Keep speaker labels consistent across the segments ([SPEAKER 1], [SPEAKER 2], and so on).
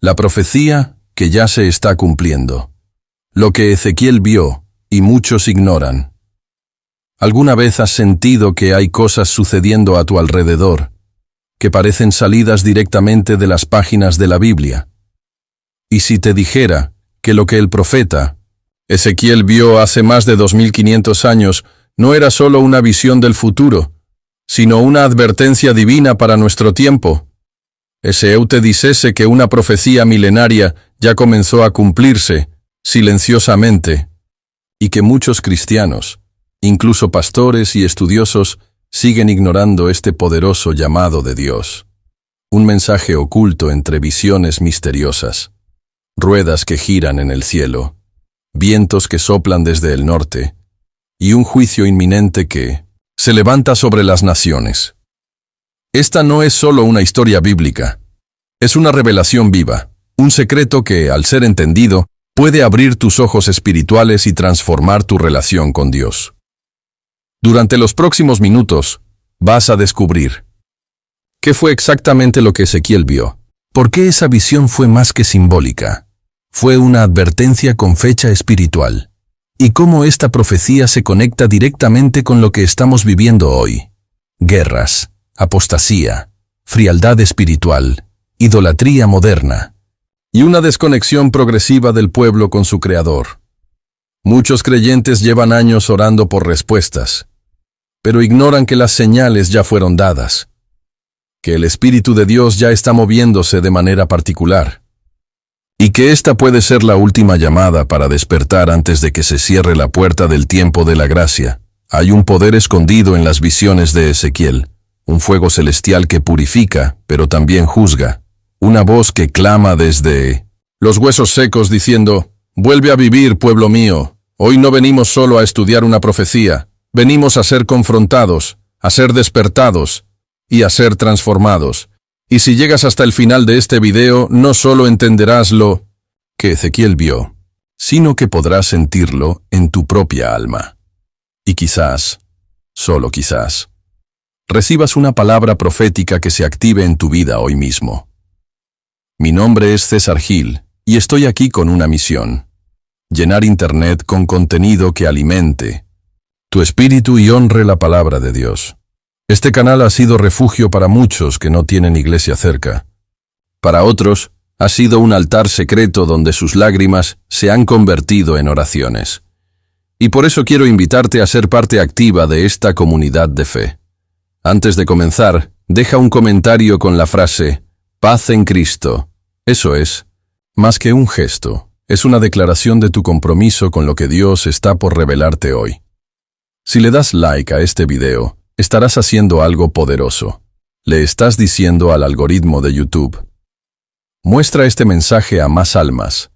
[SPEAKER 1] La profecía que ya se está cumpliendo. Lo que Ezequiel vio, y muchos ignoran. ¿Alguna vez has sentido que hay cosas sucediendo a tu alrededor, que parecen salidas directamente de las páginas de la Biblia? Y si te dijera que lo que el profeta Ezequiel vio hace más de 2500 años no era solo una visión del futuro, sino una advertencia divina para nuestro tiempo. Eu te dijese que una profecía milenaria ya comenzó a cumplirse, silenciosamente, y que muchos cristianos, incluso pastores y estudiosos, siguen ignorando este poderoso llamado de Dios. Un mensaje oculto entre visiones misteriosas, ruedas que giran en el cielo, vientos que soplan desde el norte, y un juicio inminente que se levanta sobre las naciones. Esta no es solo una historia bíblica, es una revelación viva, un secreto que, al ser entendido, puede abrir tus ojos espirituales y transformar tu relación con Dios. Durante los próximos minutos, vas a descubrir qué fue exactamente lo que Ezequiel vio, por qué esa visión fue más que simbólica, fue una advertencia con fecha espiritual, y cómo esta profecía se conecta directamente con lo que estamos viviendo hoy. Guerras, apostasía, frialdad espiritual, idolatría moderna, y una desconexión progresiva del pueblo con su Creador. Muchos creyentes llevan años orando por respuestas, pero ignoran que las señales ya fueron dadas, que el Espíritu de Dios ya está moviéndose de manera particular, y que esta puede ser la última llamada para despertar antes de que se cierre la puerta del tiempo de la gracia. Hay un poder escondido en las visiones de Ezequiel, un fuego celestial que purifica, pero también juzga, una voz que clama desde los huesos secos diciendo: «Vuelve a vivir, pueblo mío, hoy no venimos solo a estudiar una profecía, venimos a ser confrontados, a ser despertados y a ser transformados». Y si llegas hasta el final de este video, no solo entenderás lo que Ezequiel vio, sino que podrás sentirlo en tu propia alma. Y quizás, solo quizás, recibas una palabra profética que se active en tu vida hoy mismo. Mi nombre es César Gil, y estoy aquí con una misión: llenar Internet con contenido que alimente tu espíritu y honre la palabra de Dios. Este canal ha sido refugio para muchos que no tienen iglesia cerca. Para otros, ha sido un altar secreto donde sus lágrimas se han convertido en oraciones. Y por eso quiero invitarte a ser parte activa de esta comunidad de fe. Antes de comenzar, deja un comentario con la frase «Paz en Cristo». Eso es, más que un gesto, es una declaración de tu compromiso con lo que Dios está por revelarte hoy. Si le das like a este video, estarás haciendo algo poderoso. Le estás diciendo al algoritmo de YouTube: muestra este mensaje a más almas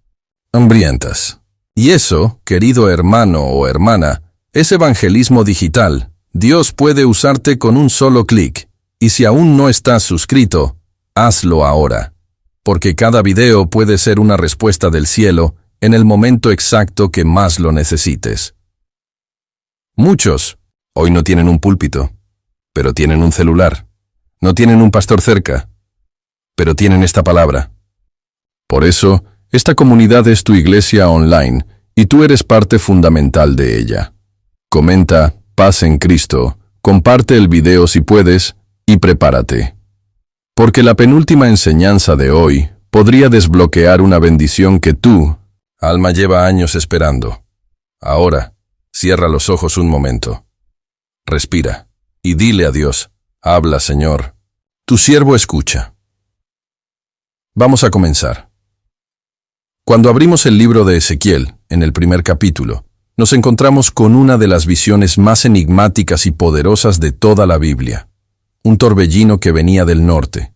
[SPEAKER 1] hambrientas. Y eso, querido hermano o hermana, es evangelismo digital. Dios puede usarte con un solo clic. Y si aún no estás suscrito, hazlo ahora. Porque cada video puede ser una respuesta del cielo en el momento exacto que más lo necesites. Muchos hoy no tienen un púlpito, pero tienen un celular. No tienen un pastor cerca, pero tienen esta palabra. Por eso, esta comunidad es tu iglesia online, y tú eres parte fundamental de ella. Comenta «Paz en Cristo», comparte el video si puedes, y prepárate. Porque la penúltima enseñanza de hoy podría desbloquear una bendición que tú, alma, lleva años esperando. Ahora, cierra los ojos un momento. Respira, y dile a Dios: habla, Señor. Tu siervo escucha. Vamos a comenzar. Cuando abrimos el libro de Ezequiel, en el primer capítulo, nos encontramos con una de las visiones más enigmáticas y poderosas de toda la Biblia. Un torbellino que venía del norte,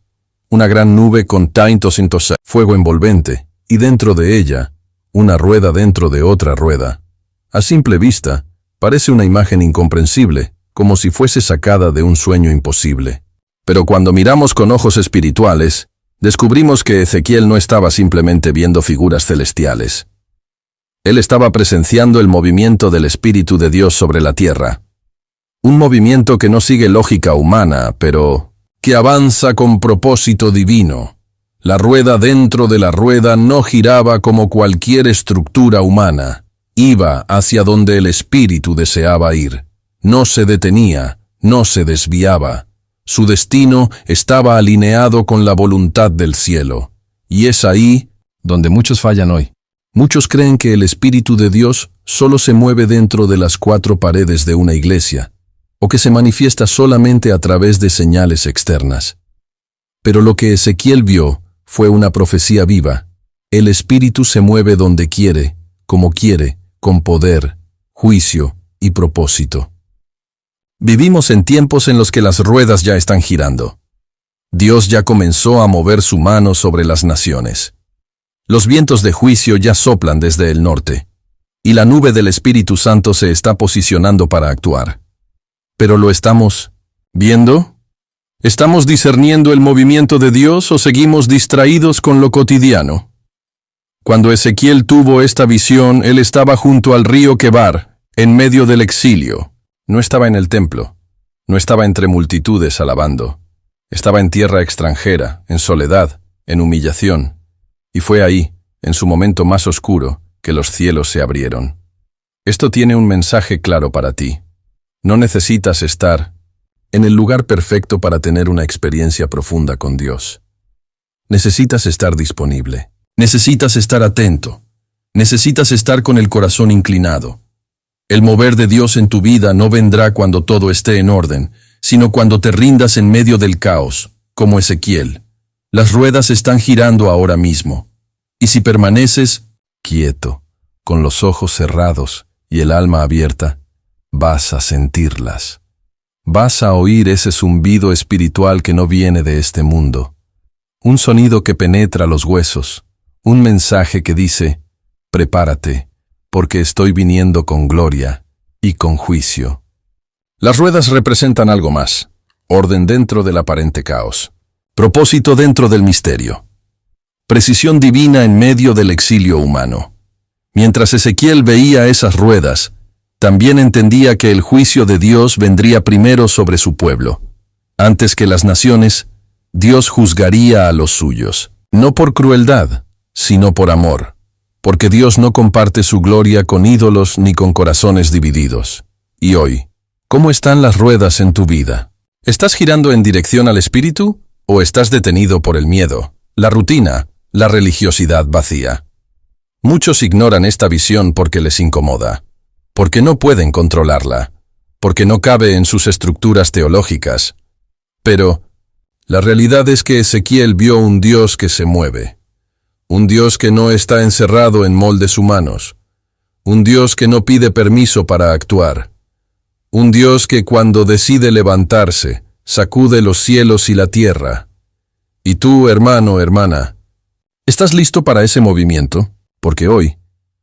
[SPEAKER 1] una gran nube con taintos en fuego envolvente, y dentro de ella, una rueda dentro de otra rueda. A simple vista, parece una imagen incomprensible, como si fuese sacada de un sueño imposible. Pero cuando miramos con ojos espirituales, descubrimos que Ezequiel no estaba simplemente viendo figuras celestiales. Él estaba presenciando el movimiento del Espíritu de Dios sobre la tierra. Un movimiento que no sigue lógica humana, pero que avanza con propósito divino. La rueda dentro de la rueda no giraba como cualquier estructura humana. Iba hacia donde el espíritu deseaba ir. No se detenía, no se desviaba. Su destino estaba alineado con la voluntad del cielo. Y es ahí donde muchos fallan hoy. Muchos creen que el Espíritu de Dios solo se mueve dentro de las 4 paredes de una iglesia, o que se manifiesta solamente a través de señales externas. Pero lo que Ezequiel vio fue una profecía viva. El Espíritu se mueve donde quiere, como quiere, con poder, juicio y propósito. Vivimos en tiempos en los que las ruedas ya están girando. Dios ya comenzó a mover su mano sobre las naciones. Los vientos de juicio ya soplan desde el norte, y la nube del Espíritu Santo se está posicionando para actuar. ¿Pero lo estamos viendo? ¿Estamos discerniendo el movimiento de Dios o seguimos distraídos con lo cotidiano? Cuando Ezequiel tuvo esta visión, él estaba junto al río Quebar, en medio del exilio. No estaba en el templo, no estaba entre multitudes alabando. Estaba en tierra extranjera, en soledad, en humillación. Y fue ahí, en su momento más oscuro, que los cielos se abrieron. Esto tiene un mensaje claro para ti. No necesitas estar en el lugar perfecto para tener una experiencia profunda con Dios. Necesitas estar disponible. Necesitas estar atento. Necesitas estar con el corazón inclinado. El mover de Dios en tu vida no vendrá cuando todo esté en orden, sino cuando te rindas en medio del caos, como Ezequiel. Las ruedas están girando ahora mismo. Y si permaneces quieto, con los ojos cerrados y el alma abierta, vas a sentirlas. Vas a oír ese zumbido espiritual que no viene de este mundo. Un sonido que penetra los huesos. Un mensaje que dice, prepárate, porque estoy viniendo con gloria y con juicio. Las ruedas representan algo más. Orden dentro del aparente caos. Propósito dentro del misterio. Precisión divina en medio del exilio humano. Mientras Ezequiel veía esas ruedas, también entendía que el juicio de Dios vendría primero sobre su pueblo. Antes que las naciones, Dios juzgaría a los suyos, no por crueldad, sino por amor, porque Dios no comparte su gloria con ídolos ni con corazones divididos. Y hoy, ¿cómo están las ruedas en tu vida? ¿Estás girando en dirección al Espíritu o estás detenido por el miedo, la rutina, la religiosidad vacía? Muchos ignoran esta visión porque les incomoda, porque no pueden controlarla, porque no cabe en sus estructuras teológicas. Pero la realidad es que Ezequiel vio un Dios que se mueve, un Dios que no está encerrado en moldes humanos, un Dios que no pide permiso para actuar, un Dios que cuando decide levantarse, sacude los cielos y la tierra. Y tú, hermano, hermana, ¿estás listo para ese movimiento? Porque hoy,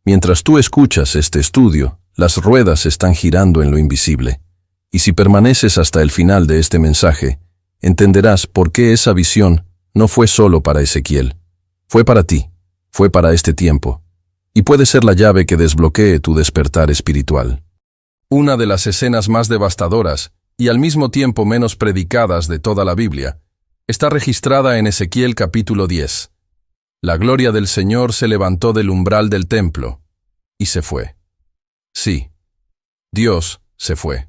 [SPEAKER 1] mientras tú escuchas este estudio, las ruedas están girando en lo invisible. Y si permaneces hasta el final de este mensaje, entenderás por qué esa visión no fue solo para Ezequiel. Fue para ti, fue para este tiempo, y puede ser la llave que desbloquee tu despertar espiritual. Una de las escenas más devastadoras y al mismo tiempo menos predicadas de toda la Biblia está registrada en Ezequiel capítulo 10. La gloria del Señor se levantó del umbral del templo y se fue. Sí, Dios se fue.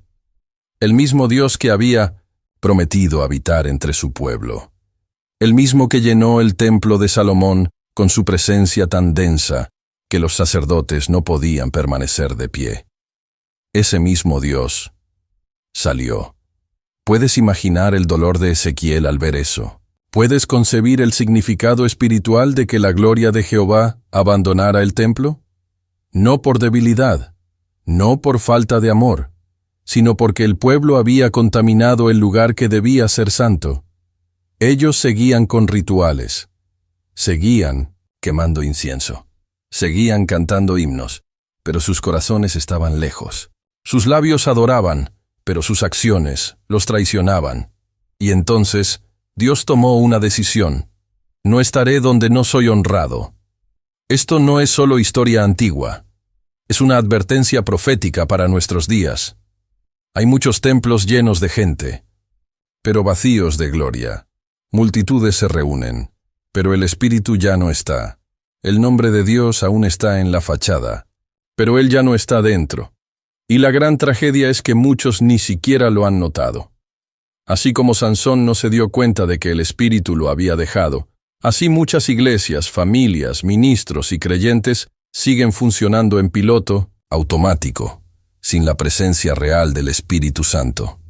[SPEAKER 1] El mismo Dios que había prometido habitar entre su pueblo. El mismo que llenó el templo de Salomón con su presencia tan densa que los sacerdotes no podían permanecer de pie. Ese mismo Dios salió. ¿Puedes imaginar el dolor de Ezequiel al ver eso? ¿Puedes concebir el significado espiritual de que la gloria de Jehová abandonara el templo? No por debilidad, no por falta de amor, sino porque el pueblo había contaminado el lugar que debía ser santo. Ellos seguían con rituales, seguían quemando incienso, seguían cantando himnos, pero sus corazones estaban lejos. Sus labios adoraban, pero sus acciones los traicionaban. Y entonces Dios tomó una decisión. No estaré donde no soy honrado. Esto no es solo historia antigua. Es una advertencia profética para nuestros días. Hay muchos templos llenos de gente, pero vacíos de gloria. Multitudes se reúnen, pero el espíritu ya no está. El nombre de Dios aún está en la fachada, pero Él ya no está dentro. Y la gran tragedia es que muchos ni siquiera lo han notado. Así como Sansón no se dio cuenta de que el espíritu lo había dejado, así muchas iglesias, familias, ministros y creyentes siguen funcionando en piloto automático, sin la presencia real del Espíritu Santo.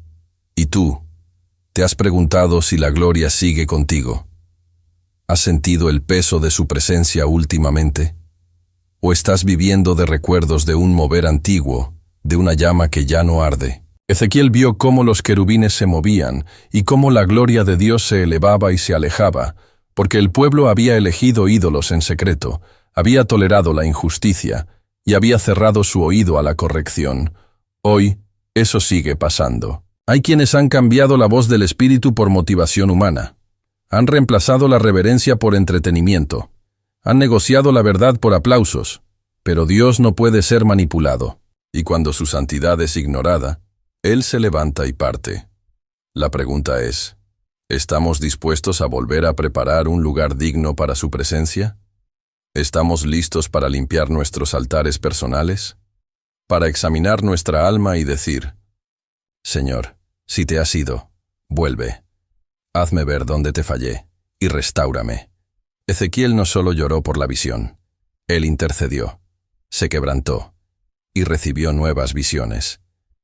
[SPEAKER 1] ¿Y tú? ¿Te has preguntado si la gloria sigue contigo? ¿Has sentido el peso de su presencia últimamente? ¿O estás viviendo de recuerdos de un mover antiguo, de una llama que ya no arde? Ezequiel vio cómo los querubines se movían y cómo la gloria de Dios se elevaba y se alejaba, porque el pueblo había elegido ídolos en secreto, había tolerado la injusticia y había cerrado su oído a la corrección. Hoy, eso sigue pasando. Hay quienes han cambiado la voz del Espíritu por motivación humana. Han reemplazado la reverencia por entretenimiento. Han negociado la verdad por aplausos. Pero Dios no puede ser manipulado. Y cuando su santidad es ignorada, Él se levanta y parte. La pregunta es, ¿estamos dispuestos a volver a preparar un lugar digno para su presencia? ¿Estamos listos para limpiar nuestros altares personales? Para examinar nuestra alma y decir, Señor, si te has ido, vuelve. Hazme ver dónde te fallé y restáurame. Ezequiel no solo lloró por la visión, él intercedió, se quebrantó y recibió nuevas visiones,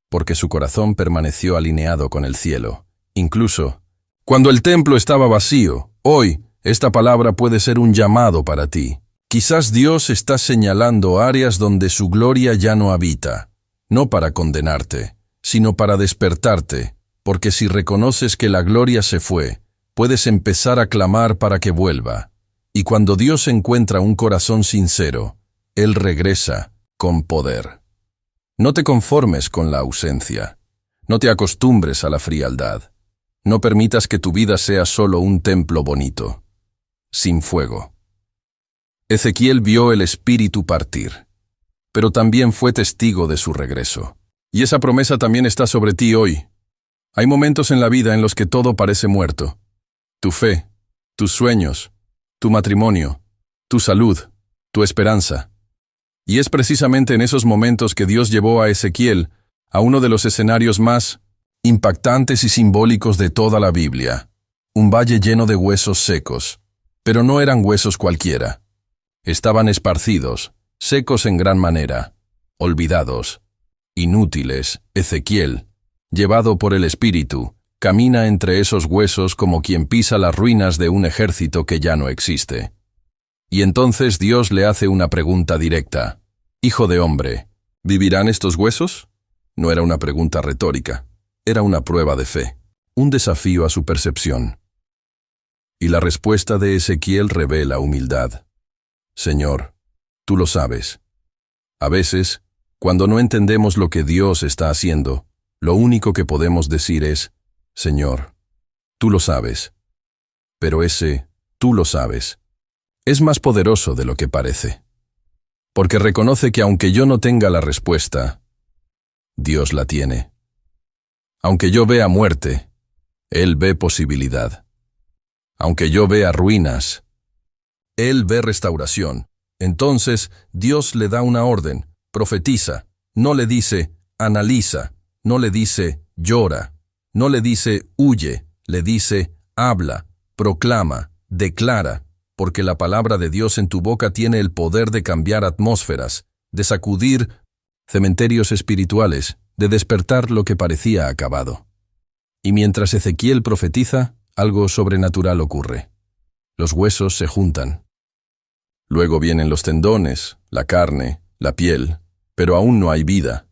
[SPEAKER 1] porque su corazón permaneció alineado con el cielo. Incluso, cuando el templo estaba vacío, hoy, esta palabra puede ser un llamado para ti. Quizás Dios está señalando áreas donde su gloria ya no habita, no para condenarte, sino para despertarte, porque si reconoces que la gloria se fue, puedes empezar a clamar para que vuelva. Y cuando Dios encuentra un corazón sincero, Él regresa con poder. No te conformes con la ausencia. No te acostumbres a la frialdad. No permitas que tu vida sea solo un templo bonito, sin fuego. Ezequiel vio el Espíritu partir, pero también fue testigo de su regreso. Y esa promesa también está sobre ti hoy. Hay momentos en la vida en los que todo parece muerto. Tu fe, tus sueños, tu matrimonio, tu salud, tu esperanza. Y es precisamente en esos momentos que Dios llevó a Ezequiel a uno de los escenarios más impactantes y simbólicos de toda la Biblia. Un valle lleno de huesos secos, pero no eran huesos cualquiera. Estaban esparcidos, secos en gran manera, olvidados, inútiles. Ezequiel, llevado por el Espíritu, camina entre esos huesos como quien pisa las ruinas de un ejército que ya no existe. Y entonces Dios le hace una pregunta directa. Hijo de hombre, ¿vivirán estos huesos? No era una pregunta retórica, era una prueba de fe, un desafío a su percepción. Y la respuesta de Ezequiel revela humildad. Señor, tú lo sabes. A veces, cuando no entendemos lo que Dios está haciendo, lo único que podemos decir es, Señor, tú lo sabes. Pero ese, tú lo sabes, es más poderoso de lo que parece. Porque reconoce que aunque yo no tenga la respuesta, Dios la tiene. Aunque yo vea muerte, Él ve posibilidad. Aunque yo vea ruinas, Él ve restauración. Entonces, Dios le da una orden, profetiza. No le dice, analiza. No le dice, llora. No le dice, huye. Le dice, habla, proclama, declara. Porque la palabra de Dios en tu boca tiene el poder de cambiar atmósferas, de sacudir cementerios espirituales, de despertar lo que parecía acabado. Y mientras Ezequiel profetiza, algo sobrenatural ocurre. Los huesos se juntan. Luego vienen los tendones, la carne, la piel, pero aún no hay vida.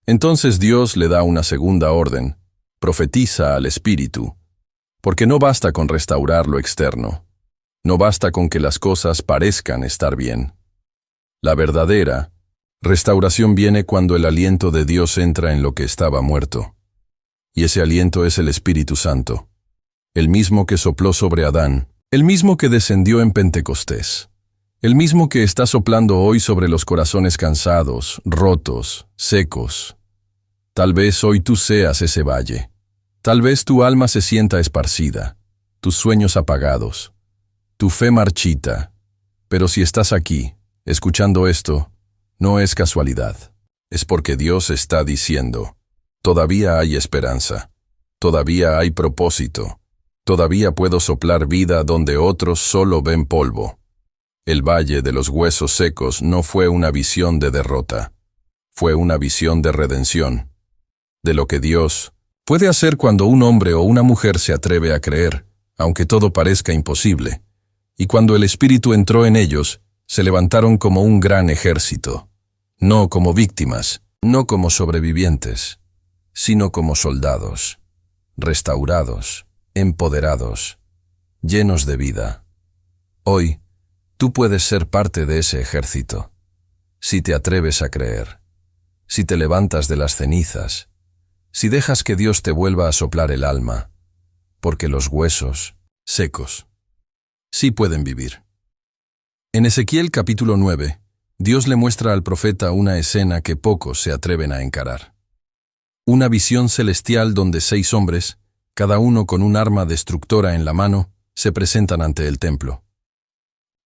[SPEAKER 1] Entonces Dios le da una segunda orden, profetiza al Espíritu, porque no basta con restaurar lo externo, no basta con que las cosas parezcan estar bien. La verdadera restauración viene cuando el aliento de Dios entra en lo que estaba muerto. Y ese aliento es el Espíritu Santo, el mismo que sopló sobre Adán, el mismo que descendió en Pentecostés, el mismo que está soplando hoy sobre los corazones cansados, rotos, secos. Tal vez hoy tú seas ese valle. Tal vez tu alma se sienta esparcida, tus sueños apagados. Tu fe marchita. Pero si estás aquí, escuchando esto, no es casualidad. Es porque Dios está diciendo, todavía hay esperanza, todavía hay propósito, todavía puedo soplar vida donde otros solo ven polvo. El valle de los huesos secos no fue una visión de derrota, fue una visión de redención, de lo que Dios puede hacer cuando un hombre o una mujer se atreve a creer, aunque todo parezca imposible. Y cuando el Espíritu entró en ellos, se levantaron como un gran ejército, no como víctimas, no como sobrevivientes, sino como soldados, restaurados, empoderados, llenos de vida. Hoy, tú puedes ser parte de ese ejército, si te atreves a creer, si te levantas de las cenizas, si dejas que Dios te vuelva a soplar el alma, porque los huesos secos sí pueden vivir. En Ezequiel capítulo 9, Dios le muestra al profeta una escena que pocos se atreven a encarar. Una visión celestial donde 6 hombres, cada uno con un arma destructora en la mano, se presentan ante el templo.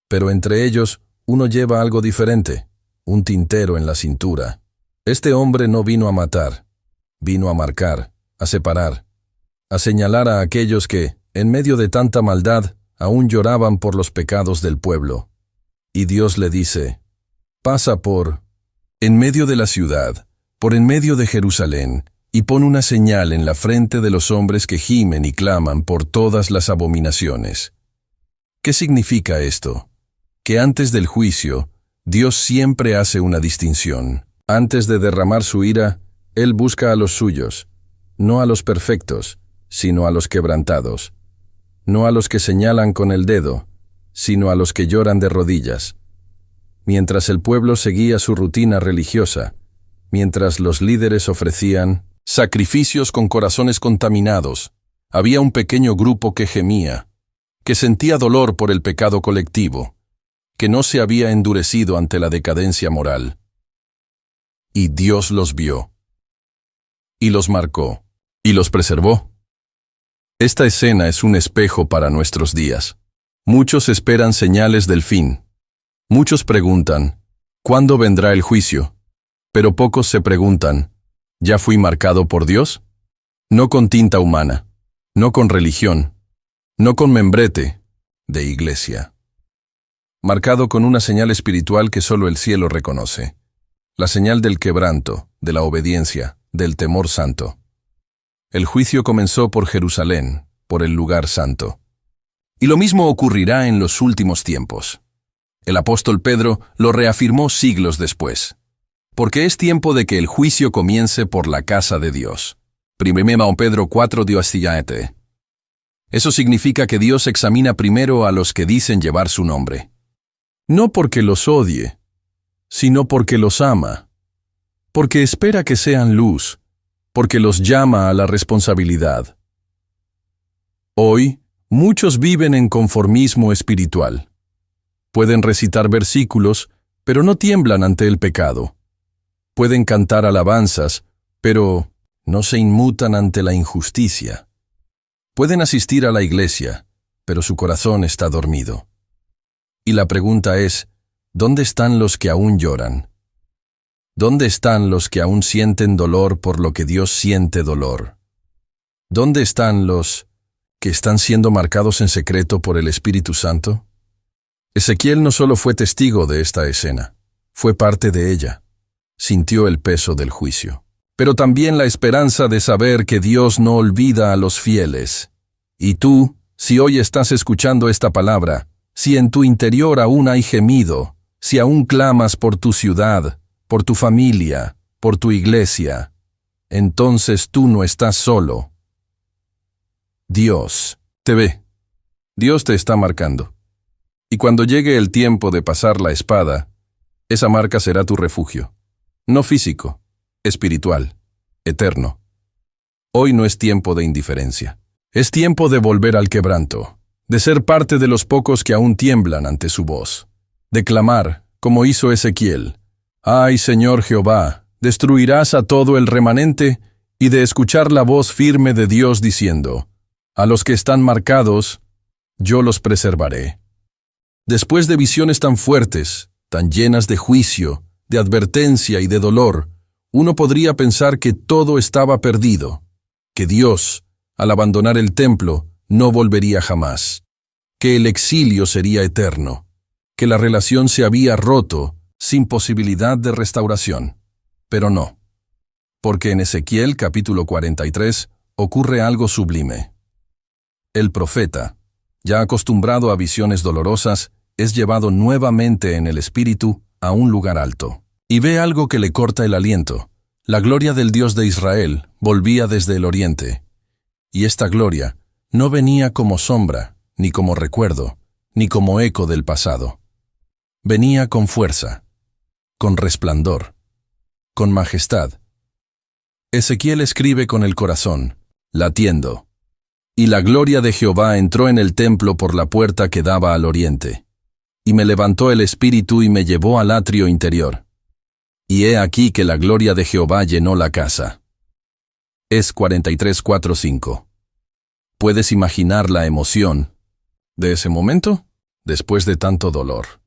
[SPEAKER 1] Pero entre ellos, uno lleva algo diferente, un tintero en la cintura. Este hombre no vino a matar, vino a marcar, a separar, a señalar a aquellos que, en medio de tanta maldad, aún lloraban por los pecados del pueblo. Y Dios le dice, pasa en medio de la ciudad, por en medio de Jerusalén, y pon una señal en la frente de los hombres que gimen y claman por todas las abominaciones. ¿Qué significa esto? Que antes del juicio, Dios siempre hace una distinción. Antes de derramar su ira, Él busca a los suyos, no a los perfectos, sino a los quebrantados. No a los que señalan con el dedo, sino a los que lloran de rodillas. Mientras el pueblo seguía su rutina religiosa, mientras los líderes ofrecían sacrificios con corazones contaminados, había un pequeño grupo que gemía, que sentía dolor por el pecado colectivo, que no se había endurecido ante la decadencia moral. Y Dios los vio, y los marcó, y los preservó. Esta escena es un espejo para nuestros días. Muchos esperan señales del fin. Muchos preguntan, ¿cuándo vendrá el juicio? Pero pocos se preguntan, ¿ya fui marcado por Dios? No con tinta humana, no con religión, no con membrete de iglesia. Marcado con una señal espiritual que solo el cielo reconoce. La señal del quebranto, de la obediencia, del temor santo. El juicio comenzó por Jerusalén, por el lugar santo. Y lo mismo ocurrirá en los últimos tiempos. El apóstol Pedro lo reafirmó siglos después. Porque es tiempo de que el juicio comience por la casa de Dios. 1 Pedro 4:17. Eso significa que Dios examina primero a los que dicen llevar su nombre. No porque los odie, sino porque los ama. Porque espera que sean luz, porque los llama a la responsabilidad. Hoy, muchos viven en conformismo espiritual. Pueden recitar versículos, pero no tiemblan ante el pecado. Pueden cantar alabanzas, pero no se inmutan ante la injusticia. Pueden asistir a la iglesia, pero su corazón está dormido. Y la pregunta es, ¿dónde están los que aún lloran? ¿Dónde están los que aún sienten dolor por lo que Dios siente dolor? ¿Dónde están los que están siendo marcados en secreto por el Espíritu Santo? Ezequiel no solo fue testigo de esta escena, fue parte de ella. Sintió el peso del juicio, pero también la esperanza de saber que Dios no olvida a los fieles. Y tú, si hoy estás escuchando esta palabra, si en tu interior aún hay gemido, si aún clamas por tu ciudad, por tu familia, por tu iglesia, entonces tú no estás solo. Dios te ve. Dios te está marcando. Y cuando llegue el tiempo de pasar la espada, esa marca será tu refugio. No físico, espiritual, eterno. Hoy no es tiempo de indiferencia. Es tiempo de volver al quebranto, de ser parte de los pocos que aún tiemblan ante su voz, de clamar, como hizo Ezequiel, «Ay, Señor Jehová, destruirás a todo el remanente», y de escuchar la voz firme de Dios diciendo, «A los que están marcados, yo los preservaré». Después de visiones tan fuertes, tan llenas de juicio, de advertencia y de dolor, uno podría pensar que todo estaba perdido, que Dios, al abandonar el templo, no volvería jamás, que el exilio sería eterno, que la relación se había roto sin posibilidad de restauración. Pero no, porque en Ezequiel capítulo 43 ocurre algo sublime. El profeta, ya acostumbrado a visiones dolorosas, es llevado nuevamente en el espíritu a un lugar alto, y ve algo que le corta el aliento. La gloria del Dios de Israel volvía desde el oriente, y esta gloria no venía como sombra, ni como recuerdo, ni como eco del pasado. Venía con fuerza, con resplandor, con majestad. Ezequiel escribe con el corazón, latiendo. Y la gloria de Jehová entró en el templo por la puerta que daba al oriente. Y me levantó el espíritu y me llevó al atrio interior. Y he aquí que la gloria de Jehová llenó la casa. Es 43:4-5. ¿Puedes imaginar la emoción de ese momento? Después de tanto dolor,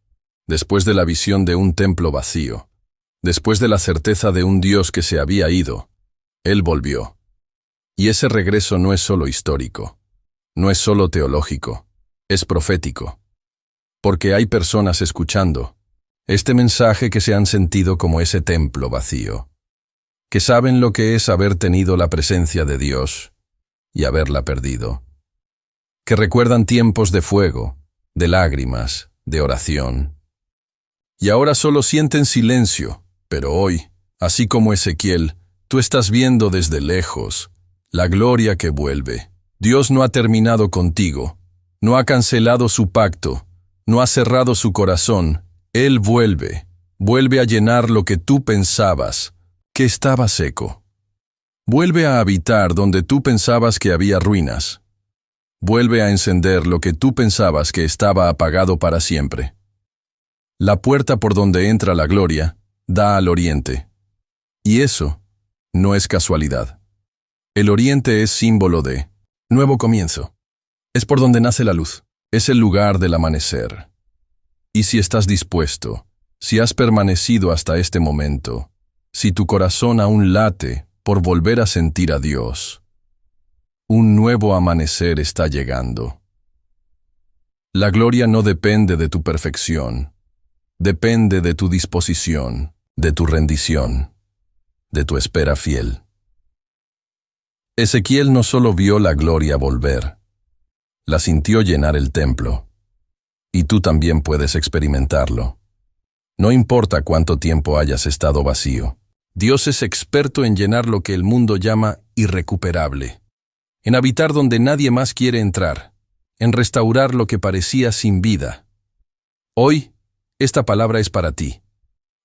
[SPEAKER 1] después de la visión de un templo vacío, después de la certeza de un Dios que se había ido, Él volvió. Y ese regreso no es solo histórico, no es solo teológico, es profético. Porque hay personas escuchando este mensaje que se han sentido como ese templo vacío, que saben lo que es haber tenido la presencia de Dios y haberla perdido, que recuerdan tiempos de fuego, de lágrimas, de oración. Y ahora solo sienten silencio, pero hoy, así como Ezequiel, tú estás viendo desde lejos la gloria que vuelve. Dios no ha terminado contigo, no ha cancelado su pacto, no ha cerrado su corazón. Él vuelve a llenar lo que tú pensabas que estaba seco. Vuelve a habitar donde tú pensabas que había ruinas. Vuelve a encender lo que tú pensabas que estaba apagado para siempre. La puerta por donde entra la gloria da al oriente. Y eso no es casualidad. El oriente es símbolo de nuevo comienzo. Es por donde nace la luz. Es el lugar del amanecer. Y si estás dispuesto, si has permanecido hasta este momento, si tu corazón aún late por volver a sentir a Dios, un nuevo amanecer está llegando. La gloria no depende de tu perfección, depende de tu disposición, de tu rendición, de tu espera fiel. Ezequiel no solo vio la gloria volver, la sintió llenar el templo. Y tú también puedes experimentarlo. No importa cuánto tiempo hayas estado vacío. Dios es experto en llenar lo que el mundo llama irrecuperable, en habitar donde nadie más quiere entrar, en restaurar lo que parecía sin vida. Hoy, esta palabra es para ti.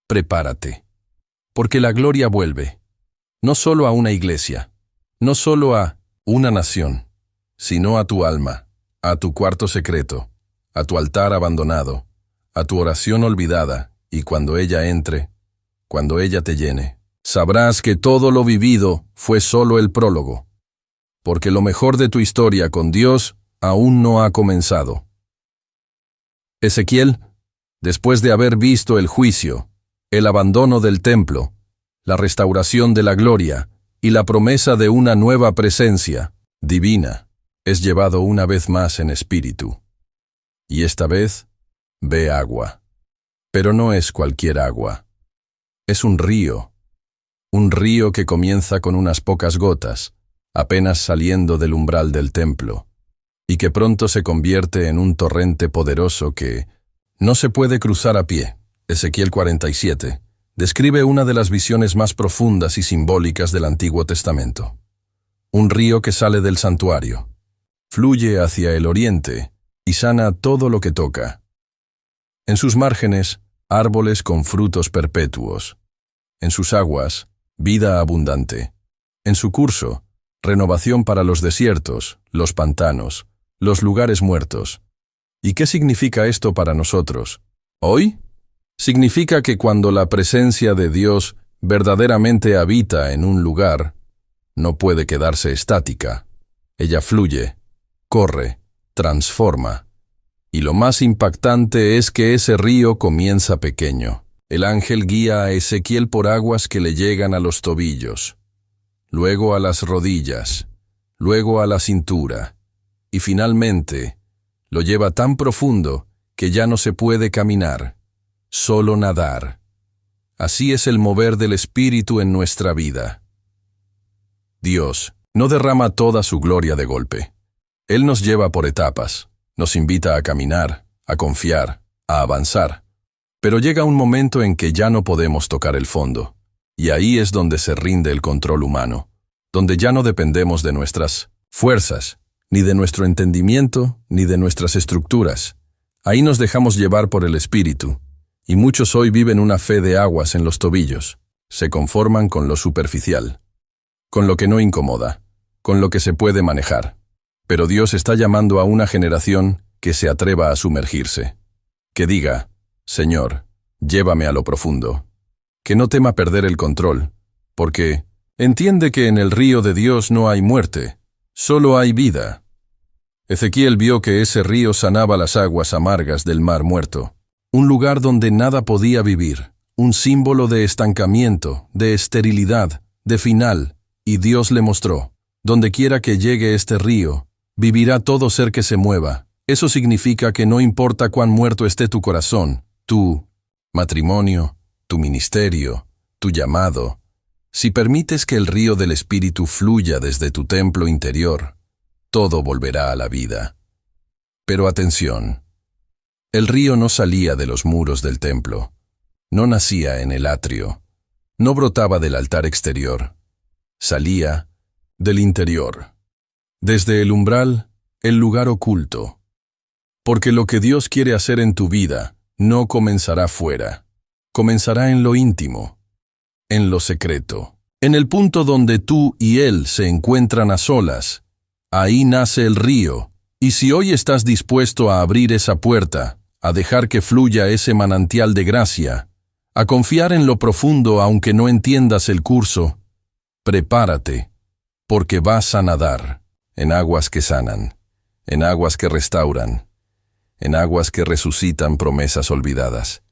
[SPEAKER 1] Prepárate, porque la gloria vuelve, no solo a una iglesia, no solo a una nación, sino a tu alma, a tu cuarto secreto, a tu altar abandonado, a tu oración olvidada, y cuando ella entre, cuando ella te llene, sabrás que todo lo vivido fue solo el prólogo, porque lo mejor de tu historia con Dios aún no ha comenzado. Ezequiel, después de haber visto el juicio, el abandono del templo, la restauración de la gloria y la promesa de una nueva presencia divina, es llevado una vez más en espíritu. Y esta vez ve agua. Pero no es cualquier agua. Es un río que comienza con unas pocas gotas, apenas saliendo del umbral del templo, y que pronto se convierte en un torrente poderoso que no se puede cruzar a pie. Ezequiel 47 describe una de las visiones más profundas y simbólicas del Antiguo Testamento. Un río que sale del santuario, fluye hacia el oriente y sana todo lo que toca. En sus márgenes, árboles con frutos perpetuos. En sus aguas, vida abundante. En su curso, renovación para los desiertos, los pantanos, los lugares muertos. ¿Y qué significa esto para nosotros? ¿Hoy? Significa que cuando la presencia de Dios verdaderamente habita en un lugar, no puede quedarse estática. Ella fluye, corre, transforma. Y lo más impactante es que ese río comienza pequeño. El ángel guía a Ezequiel por aguas que le llegan a los tobillos, luego a las rodillas, luego a la cintura, y finalmente lo lleva tan profundo que ya no se puede caminar, solo nadar. Así es el mover del Espíritu en nuestra vida. Dios no derrama toda su gloria de golpe. Él nos lleva por etapas, nos invita a caminar, a confiar, a avanzar. Pero llega un momento en que ya no podemos tocar el fondo, y ahí es donde se rinde el control humano, donde ya no dependemos de nuestras fuerzas, ni de nuestro entendimiento, ni de nuestras estructuras. Ahí nos dejamos llevar por el Espíritu, y muchos hoy viven una fe de aguas en los tobillos, se conforman con lo superficial, con lo que no incomoda, con lo que se puede manejar. Pero Dios está llamando a una generación que se atreva a sumergirse, que diga: Señor, llévame a lo profundo, que no tema perder el control, porque entiende que en el río de Dios no hay muerte, solo hay vida. Ezequiel vio que ese río sanaba las aguas amargas del mar muerto, un lugar donde nada podía vivir, un símbolo de estancamiento, de esterilidad, de final, y Dios le mostró: donde quiera que llegue este río, vivirá todo ser que se mueva. Eso significa que no importa cuán muerto esté tu corazón, tu matrimonio, tu ministerio, tu llamado, si permites que el río del Espíritu fluya desde tu templo interior, todo volverá a la vida. Pero atención, el río no salía de los muros del templo, no nacía en el atrio, no brotaba del altar exterior, salía del interior, desde el umbral, el lugar oculto. Porque lo que Dios quiere hacer en tu vida no comenzará fuera, comenzará en lo íntimo, en lo secreto, en el punto donde tú y Él se encuentran a solas. Ahí nace el río, y si hoy estás dispuesto a abrir esa puerta, a dejar que fluya ese manantial de gracia, a confiar en lo profundo aunque no entiendas el curso, prepárate, porque vas a nadar en aguas que sanan, en aguas que restauran, en aguas que resucitan promesas olvidadas.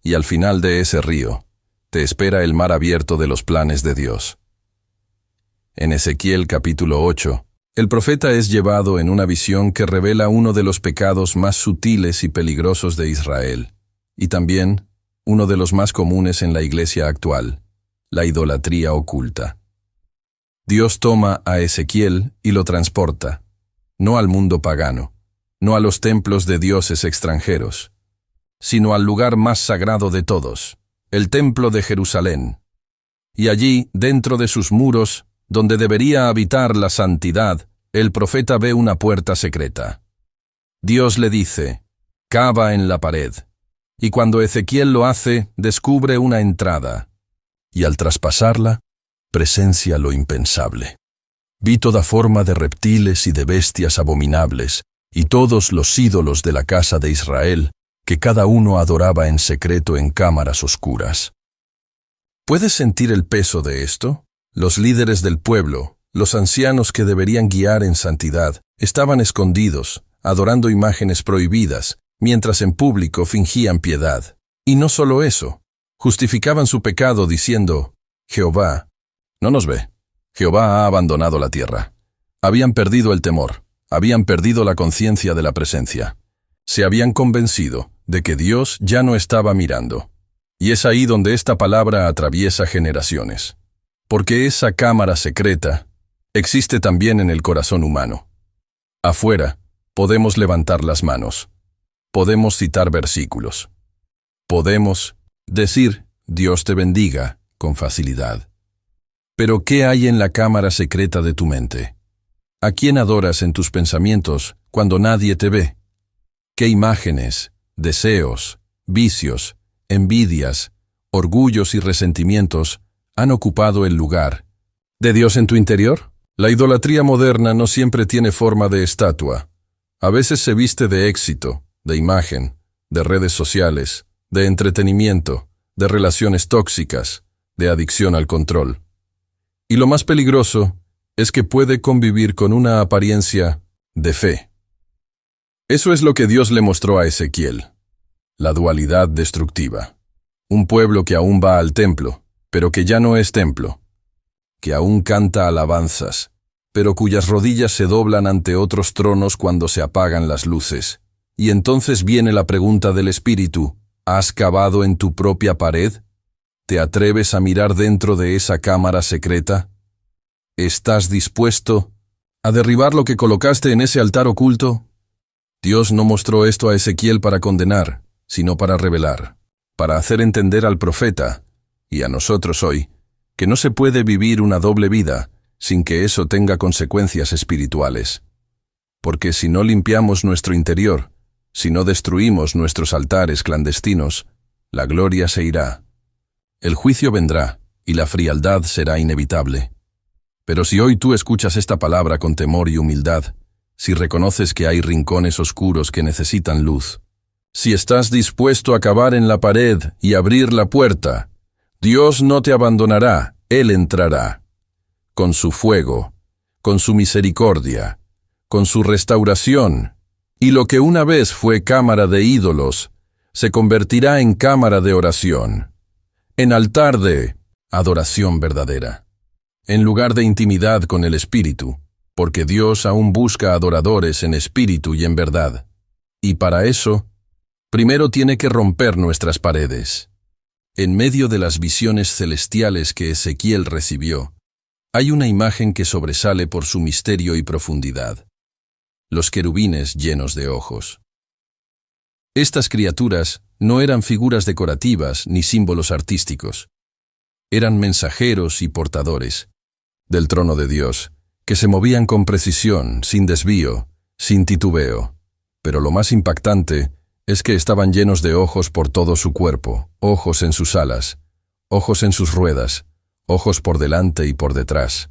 [SPEAKER 1] Y al final de ese río, te espera el mar abierto de los planes de Dios. En Ezequiel capítulo 8, el profeta es llevado en una visión que revela uno de los pecados más sutiles y peligrosos de Israel, y también uno de los más comunes en la iglesia actual, la idolatría oculta. Dios toma a Ezequiel y lo transporta, no al mundo pagano, no a los templos de dioses extranjeros, sino al lugar más sagrado de todos, el templo de Jerusalén. Y allí, dentro de sus muros, donde debería habitar la santidad, el profeta ve una puerta secreta. Dios le dice: cava en la pared. Y cuando Ezequiel lo hace, descubre una entrada. Y al traspasarla, presencia lo impensable. Vi toda forma de reptiles y de bestias abominables, y todos los ídolos de la casa de Israel, que cada uno adoraba en secreto en cámaras oscuras. ¿Puedes sentir el peso de esto? Los líderes del pueblo, los ancianos que deberían guiar en santidad, estaban escondidos, adorando imágenes prohibidas, mientras en público fingían piedad. Y no solo eso, justificaban su pecado diciendo: Jehová no nos ve, Jehová ha abandonado la tierra. Habían perdido el temor, habían perdido la conciencia de la presencia. Se habían convencido de que Dios ya no estaba mirando. Y es ahí donde esta palabra atraviesa generaciones. Porque esa cámara secreta existe también en el corazón humano. Afuera, podemos levantar las manos. Podemos citar versículos. Podemos decir: Dios te bendiga, con facilidad. Pero ¿qué hay en la cámara secreta de tu mente? ¿A quién adoras en tus pensamientos cuando nadie te ve? ¿Qué imágenes, deseos, vicios, envidias, orgullos y resentimientos han ocupado el lugar de Dios en tu interior? La idolatría moderna no siempre tiene forma de estatua. A veces se viste de éxito, de imagen, de redes sociales, de entretenimiento, de relaciones tóxicas, de adicción al control. Y lo más peligroso es que puede convivir con una apariencia de fe. Eso es lo que Dios le mostró a Ezequiel. La dualidad destructiva. Un pueblo que aún va al templo, pero que ya no es templo. Que aún canta alabanzas, pero cuyas rodillas se doblan ante otros tronos cuando se apagan las luces. Y entonces viene la pregunta del Espíritu: ¿has cavado en tu propia pared? ¿Te atreves a mirar dentro de esa cámara secreta? ¿Estás dispuesto a derribar lo que colocaste en ese altar oculto? Dios no mostró esto a Ezequiel para condenar, sino para revelar, para hacer entender al profeta, y a nosotros hoy, que no se puede vivir una doble vida sin que eso tenga consecuencias espirituales. Porque si no limpiamos nuestro interior, si no destruimos nuestros altares clandestinos, la gloria se irá. El juicio vendrá, y la frialdad será inevitable. Pero si hoy tú escuchas esta palabra con temor y humildad, si reconoces que hay rincones oscuros que necesitan luz, si estás dispuesto a cavar en la pared y abrir la puerta, Dios no te abandonará, Él entrará. Con su fuego, con su misericordia, con su restauración, y lo que una vez fue cámara de ídolos, se convertirá en cámara de oración, en altar de adoración verdadera, en lugar de intimidad con el Espíritu, porque Dios aún busca adoradores en espíritu y en verdad. Y para eso, primero tiene que romper nuestras paredes. En medio de las visiones celestiales que Ezequiel recibió, hay una imagen que sobresale por su misterio y profundidad: los querubines llenos de ojos. Estas criaturas no eran figuras decorativas ni símbolos artísticos. Eran mensajeros y portadores del trono de Dios, que se movían con precisión, sin desvío, sin titubeo. Pero lo más impactante es que estaban llenos de ojos por todo su cuerpo, ojos en sus alas, ojos en sus ruedas, ojos por delante y por detrás.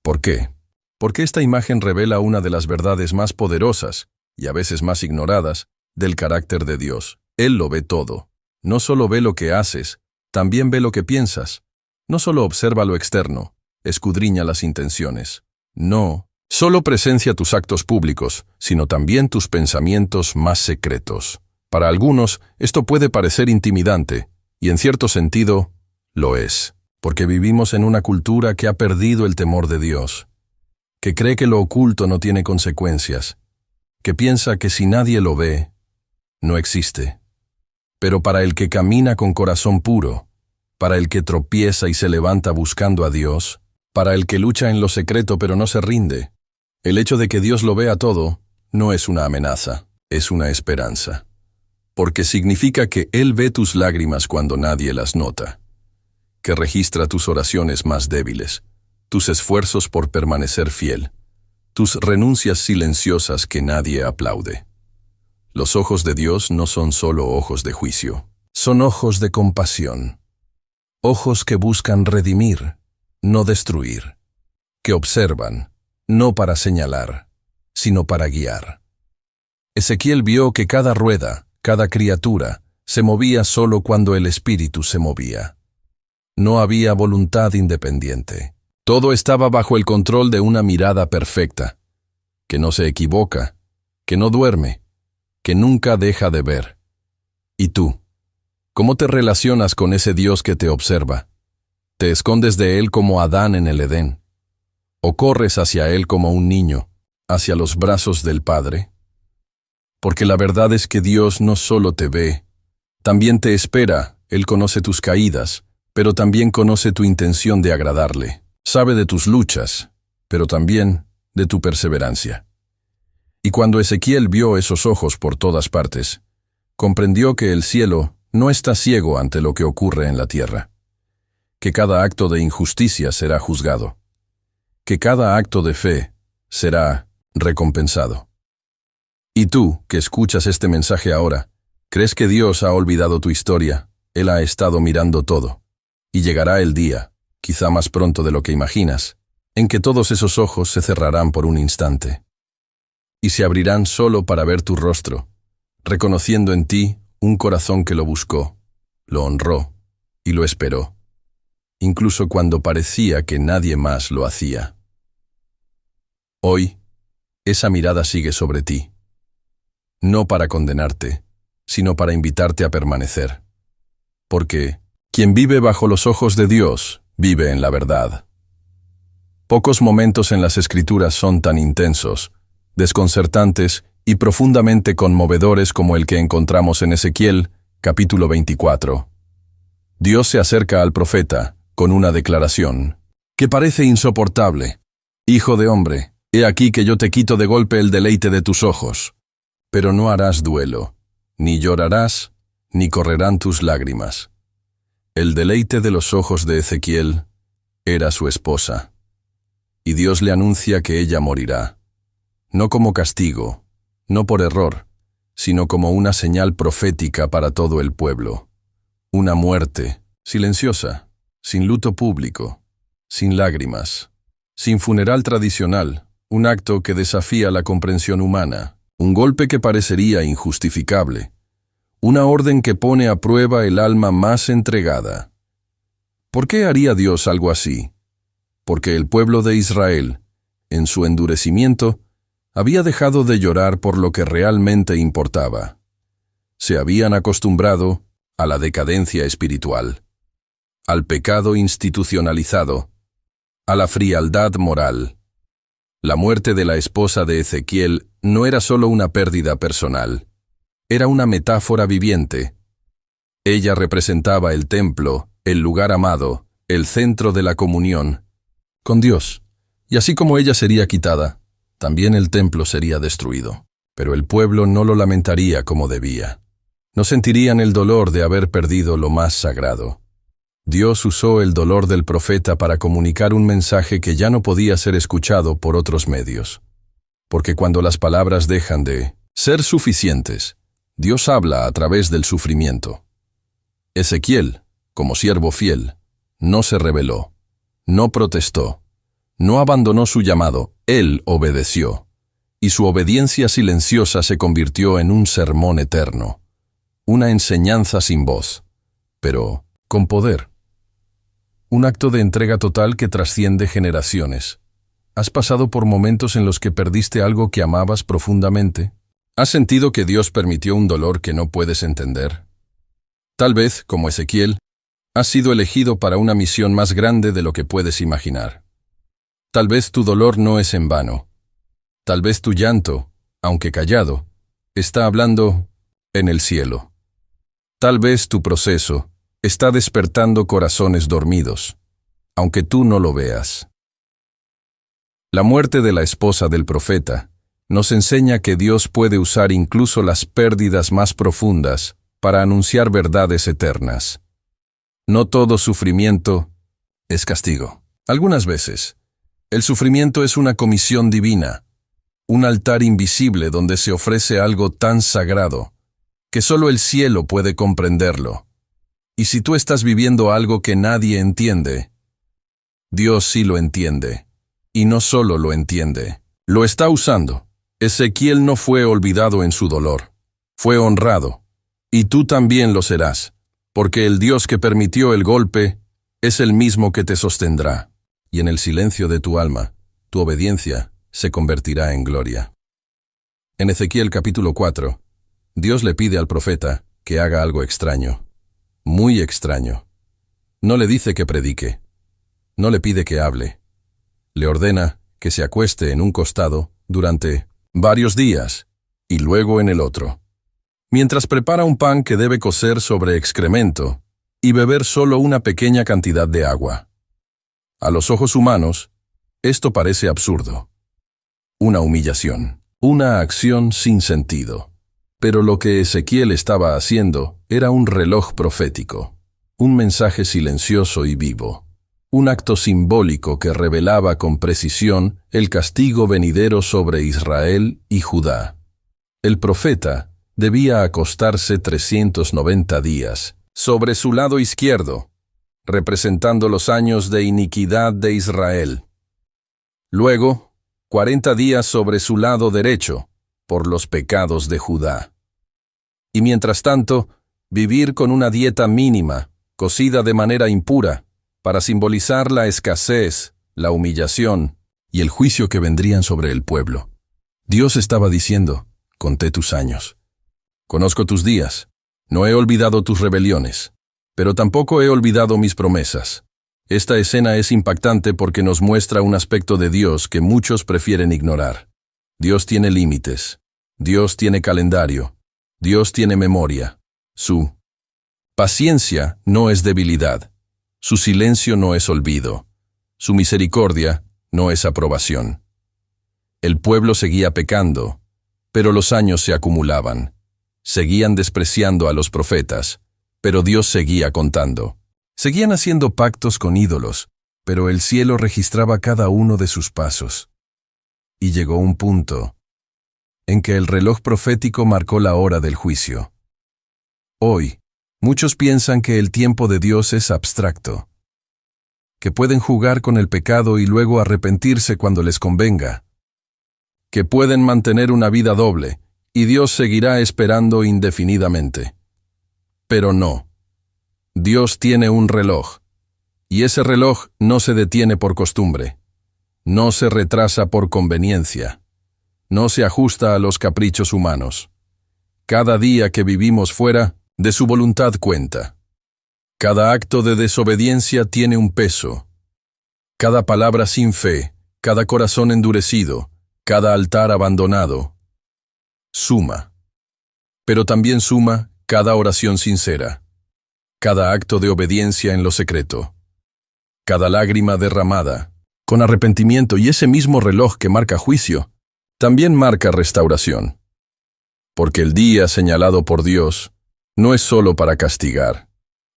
[SPEAKER 1] ¿Por qué? Porque esta imagen revela una de las verdades más poderosas, y a veces más ignoradas, del carácter de Dios. Él lo ve todo. No solo ve lo que haces, también ve lo que piensas. No solo observa lo externo, escudriña las intenciones. No solo presencia tus actos públicos, sino también tus pensamientos más secretos. Para algunos, esto puede parecer intimidante, y en cierto sentido, lo es, porque vivimos en una cultura que ha perdido el temor de Dios, que cree que lo oculto no tiene consecuencias, que piensa que si nadie lo ve, no existe. Pero para el que camina con corazón puro, para el que tropieza y se levanta buscando a Dios, para el que lucha en lo secreto pero no se rinde, el hecho de que Dios lo vea todo no es una amenaza, es una esperanza. Porque significa que Él ve tus lágrimas cuando nadie las nota, que registra tus oraciones más débiles, tus esfuerzos por permanecer fiel, tus renuncias silenciosas que nadie aplaude. Los ojos de Dios no son solo ojos de juicio, son ojos de compasión, ojos que buscan redimir, no destruir, que observan, no para señalar, sino para guiar. Ezequiel vio que cada rueda, cada criatura, se movía solo cuando el Espíritu se movía. No había voluntad independiente. Todo estaba bajo el control de una mirada perfecta, que no se equivoca, que no duerme, que nunca deja de ver. ¿Y tú? ¿Cómo te relacionas con ese Dios que te observa? ¿Te escondes de Él como Adán en el Edén? ¿O corres hacia Él como un niño, hacia los brazos del Padre? Porque la verdad es que Dios no solo te ve, también te espera. Él conoce tus caídas, pero también conoce tu intención de agradarle. Sabe de tus luchas, pero también de tu perseverancia. Y cuando Ezequiel vio esos ojos por todas partes, comprendió que el cielo no está ciego ante lo que ocurre en la tierra, que cada acto de injusticia será juzgado, que cada acto de fe será recompensado. Y tú, que escuchas este mensaje ahora, ¿crees que Dios ha olvidado tu historia? Él ha estado mirando todo. Y llegará el día, quizá más pronto de lo que imaginas, en que todos esos ojos se cerrarán por un instante y se abrirán solo para ver tu rostro, reconociendo en ti un corazón que lo buscó, lo honró y lo esperó, incluso cuando parecía que nadie más lo hacía. Hoy, esa mirada sigue sobre ti. no para condenarte, sino para invitarte a permanecer. Porque quien vive bajo los ojos de Dios, vive en la verdad. Pocos momentos en las Escrituras son tan intensos, desconcertantes y profundamente conmovedores como el que encontramos en Ezequiel, capítulo 24. Dios se acerca al profeta con una declaración que parece insoportable. Hijo de hombre, he aquí que yo te quito de golpe el deleite de tus ojos, pero no harás duelo, ni llorarás, ni correrán tus lágrimas. El deleite de los ojos de Ezequiel era su esposa, y Dios le anuncia que ella morirá, no como castigo, no por error, sino como una señal profética para todo el pueblo. Una muerte, silenciosa, sin luto público, sin lágrimas, sin funeral tradicional, un acto que desafía la comprensión humana, un golpe que parecería injustificable, una orden que pone a prueba el alma más entregada. ¿Por qué haría Dios algo así? Porque el pueblo de Israel, en su endurecimiento, había dejado de llorar por lo que realmente importaba. Se habían acostumbrado a la decadencia espiritual, al pecado institucionalizado, a la frialdad moral. La muerte de la esposa de Ezequiel no era solo una pérdida personal, era una metáfora viviente. Ella representaba el templo, el lugar amado, el centro de la comunión con Dios, y así como ella sería quitada, también el templo sería destruido. Pero el pueblo no lo lamentaría como debía. No sentirían el dolor de haber perdido lo más sagrado. Dios usó el dolor del profeta para comunicar un mensaje que ya no podía ser escuchado por otros medios. Porque cuando las palabras dejan de ser suficientes, Dios habla a través del sufrimiento. Ezequiel, como siervo fiel, no se rebeló, no protestó, no abandonó su llamado, él obedeció, y su obediencia silenciosa se convirtió en un sermón eterno, una enseñanza sin voz, pero con poder. Un acto de entrega total que trasciende generaciones. ¿Has pasado por momentos en los que perdiste algo que amabas profundamente? ¿Has sentido que Dios permitió un dolor que no puedes entender? Tal vez, como Ezequiel, has sido elegido para una misión más grande de lo que puedes imaginar. Tal vez tu dolor no es en vano. Tal vez tu llanto, aunque callado, está hablando en el cielo. Tal vez tu proceso está despertando corazones dormidos, aunque tú no lo veas. La muerte de la esposa del profeta nos enseña que Dios puede usar incluso las pérdidas más profundas para anunciar verdades eternas. No todo sufrimiento es castigo. Algunas veces, el sufrimiento es una comisión divina, un altar invisible donde se ofrece algo tan sagrado que solo el cielo puede comprenderlo. Y si tú estás viviendo algo que nadie entiende, Dios sí lo entiende. Y no solo lo entiende, lo está usando. Ezequiel no fue olvidado en su dolor, fue honrado. Y tú también lo serás, porque el Dios que permitió el golpe es el mismo que te sostendrá. Y en el silencio de tu alma, tu obediencia se convertirá en gloria. En Ezequiel capítulo 4, Dios le pide al profeta que haga algo extraño, muy extraño. No le dice que predique, no le pide que hable. Le ordena que se acueste en un costado durante varios días y luego en el otro, mientras prepara un pan que debe cocer sobre excremento y beber solo una pequeña cantidad de agua. A los ojos humanos, esto parece absurdo. Una humillación, una acción sin sentido. Pero lo que Ezequiel estaba haciendo era un reloj profético, un mensaje silencioso y vivo, un acto simbólico que revelaba con precisión el castigo venidero sobre Israel y Judá. El profeta debía acostarse 390 días sobre su lado izquierdo, representando los años de iniquidad de Israel. Luego, 40 días sobre su lado derecho, por los pecados de Judá. Y mientras tanto, vivir con una dieta mínima, cocida de manera impura, para simbolizar la escasez, la humillación y el juicio que vendrían sobre el pueblo. Dios estaba diciendo, conté tus años. Conozco tus días. No he olvidado tus rebeliones, pero tampoco he olvidado mis promesas. Esta escena es impactante porque nos muestra un aspecto de Dios que muchos prefieren ignorar. Dios tiene límites. Dios tiene calendario. Dios tiene memoria. Su paciencia no es debilidad. Su silencio no es olvido. Su misericordia no es aprobación. El pueblo seguía pecando, pero los años se acumulaban. Seguían despreciando a los profetas, pero Dios seguía contando. Seguían haciendo pactos con ídolos, pero el cielo registraba cada uno de sus pasos. Y llegó un punto en que el reloj profético marcó la hora del juicio. Hoy, muchos piensan que el tiempo de Dios es abstracto, que pueden jugar con el pecado y luego arrepentirse cuando les convenga, que pueden mantener una vida doble, y Dios seguirá esperando indefinidamente. Pero no. Dios tiene un reloj, y ese reloj no se detiene por costumbre, no se retrasa por conveniencia, no se ajusta a los caprichos humanos. Cada día que vivimos fuera de su voluntad cuenta. Cada acto de desobediencia tiene un peso. Cada palabra sin fe, cada corazón endurecido, cada altar abandonado, suma. Pero también suma cada oración sincera, cada acto de obediencia en lo secreto, cada lágrima derramada, con arrepentimiento, y ese mismo reloj que marca juicio, también marca restauración. Porque el día señalado por Dios no es solo para castigar,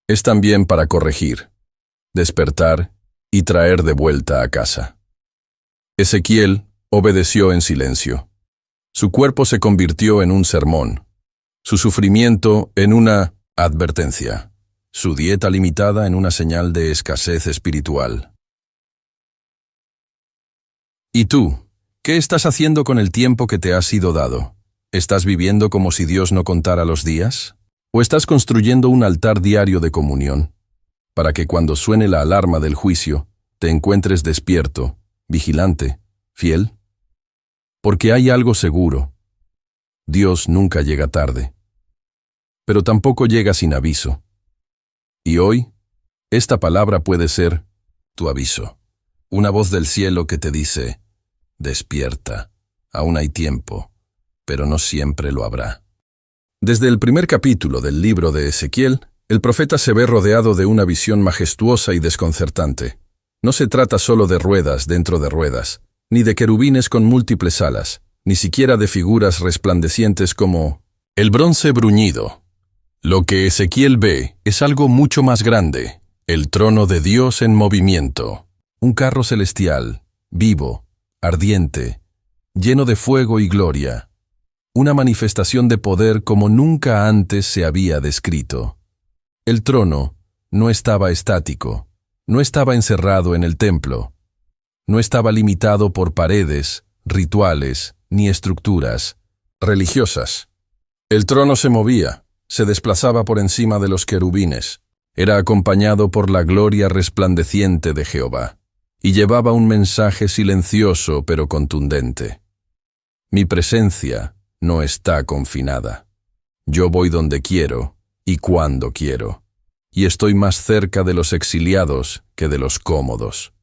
[SPEAKER 1] es también para corregir, despertar y traer de vuelta a casa. Ezequiel obedeció en silencio. Su cuerpo se convirtió en un sermón, su sufrimiento en una advertencia, su dieta limitada en una señal de escasez espiritual. ¿Y tú? ¿Qué estás haciendo con el tiempo que te ha sido dado? ¿Estás viviendo como si Dios no contara los días? ¿O estás construyendo un altar diario de comunión, para que cuando suene la alarma del juicio, te encuentres despierto, vigilante, fiel? Porque hay algo seguro. Dios nunca llega tarde, pero tampoco llega sin aviso. Y hoy, esta palabra puede ser tu aviso. Una voz del cielo que te dice: despierta, aún hay tiempo, pero no siempre lo habrá. Desde el primer capítulo del libro de Ezequiel, el profeta se ve rodeado de una visión majestuosa y desconcertante. No se trata solo de ruedas dentro de ruedas, ni de querubines con múltiples alas, ni siquiera de figuras resplandecientes como el bronce bruñido. Lo que Ezequiel ve es algo mucho más grande, el trono de Dios en movimiento, un carro celestial, vivo, ardiente, lleno de fuego y gloria, una manifestación de poder como nunca antes se había descrito. El trono no estaba estático, no estaba encerrado en el templo, no estaba limitado por paredes, rituales, ni estructuras religiosas. El trono se movía, se desplazaba por encima de los querubines, era acompañado por la gloria resplandeciente de Jehová, y llevaba un mensaje silencioso pero contundente. Mi presencia no está confinada. Yo voy donde quiero y cuando quiero, y estoy más cerca de los exiliados que de los cómodos.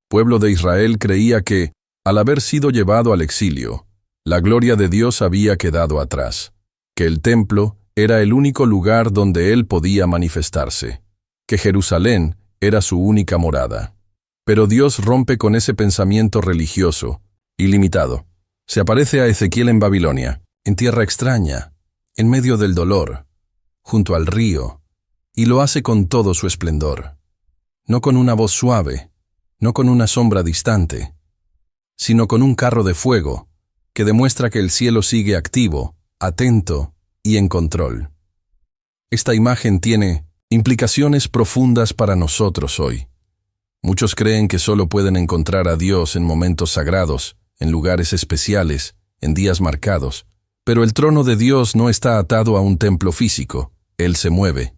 [SPEAKER 1] Pueblo de Israel creía que, al haber sido llevado al exilio, la gloria de Dios había quedado atrás, que el templo era el único lugar donde Él podía manifestarse, que Jerusalén era su única morada. Pero Dios rompe con ese pensamiento religioso, ilimitado. Se aparece a Ezequiel en Babilonia, en tierra extraña, en medio del dolor, junto al río, y lo hace con todo su esplendor. No con una voz suave, no con una sombra distante, sino con un carro de fuego, que demuestra que el cielo sigue activo, atento y en control. Esta imagen tiene implicaciones profundas para nosotros hoy. Muchos creen que solo pueden encontrar a Dios en momentos sagrados, en lugares especiales, en días marcados. Pero el trono de Dios no está atado a un templo físico. Él se mueve.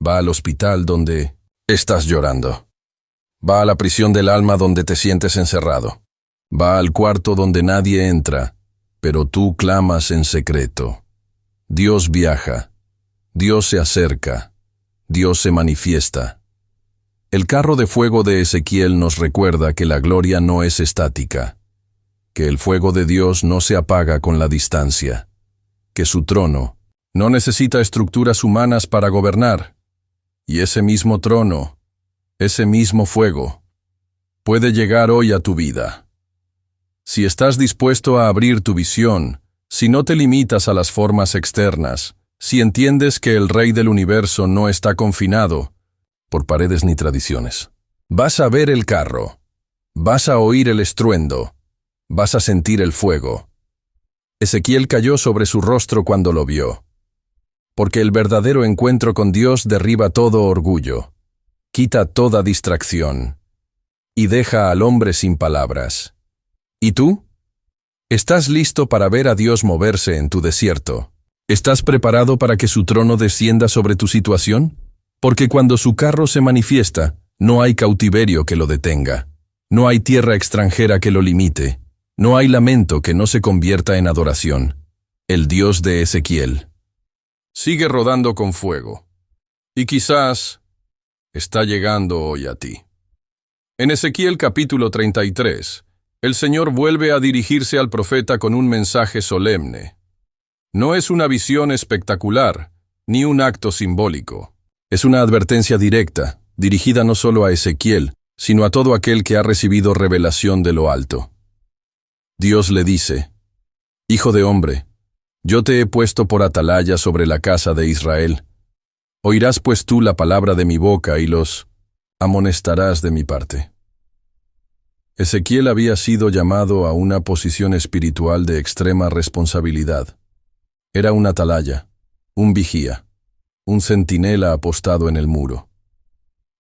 [SPEAKER 1] Va al hospital donde estás llorando. Va a la prisión del alma donde te sientes encerrado. Va al cuarto donde nadie entra, pero tú clamas en secreto. Dios viaja, Dios se acerca, Dios se manifiesta. El carro de fuego de Ezequiel nos recuerda que la gloria no es estática, que el fuego de Dios no se apaga con la distancia, que su trono no necesita estructuras humanas para gobernar, y ese mismo trono, ese mismo fuego, puede llegar hoy a tu vida. Si estás dispuesto a abrir tu visión, si no te limitas a las formas externas, si entiendes que el Rey del Universo no está confinado por paredes ni tradiciones, vas a ver el carro, vas a oír el estruendo, vas a sentir el fuego. Ezequiel cayó sobre su rostro cuando lo vio, porque el verdadero encuentro con Dios derriba todo orgullo, quita toda distracción y deja al hombre sin palabras. ¿Y tú? ¿Estás listo para ver a Dios moverse en tu desierto? ¿Estás preparado para que su trono descienda sobre tu situación? Porque cuando su carro se manifiesta, no hay cautiverio que lo detenga, no hay tierra extranjera que lo limite, no hay lamento que no se convierta en adoración. El Dios de Ezequiel sigue rodando con fuego, y quizás está llegando hoy a ti. En Ezequiel capítulo 33, el Señor vuelve a dirigirse al profeta con un mensaje solemne. No es una visión espectacular, ni un acto simbólico. Es una advertencia directa, dirigida no solo a Ezequiel, sino a todo aquel que ha recibido revelación de lo alto. Dios le dice: Hijo de hombre, yo te he puesto por atalaya sobre la casa de Israel. Oirás pues tú la palabra de mi boca y los amonestarás de mi parte. Ezequiel había sido llamado a una posición espiritual de extrema responsabilidad. Era un atalaya, un vigía, un centinela apostado en el muro.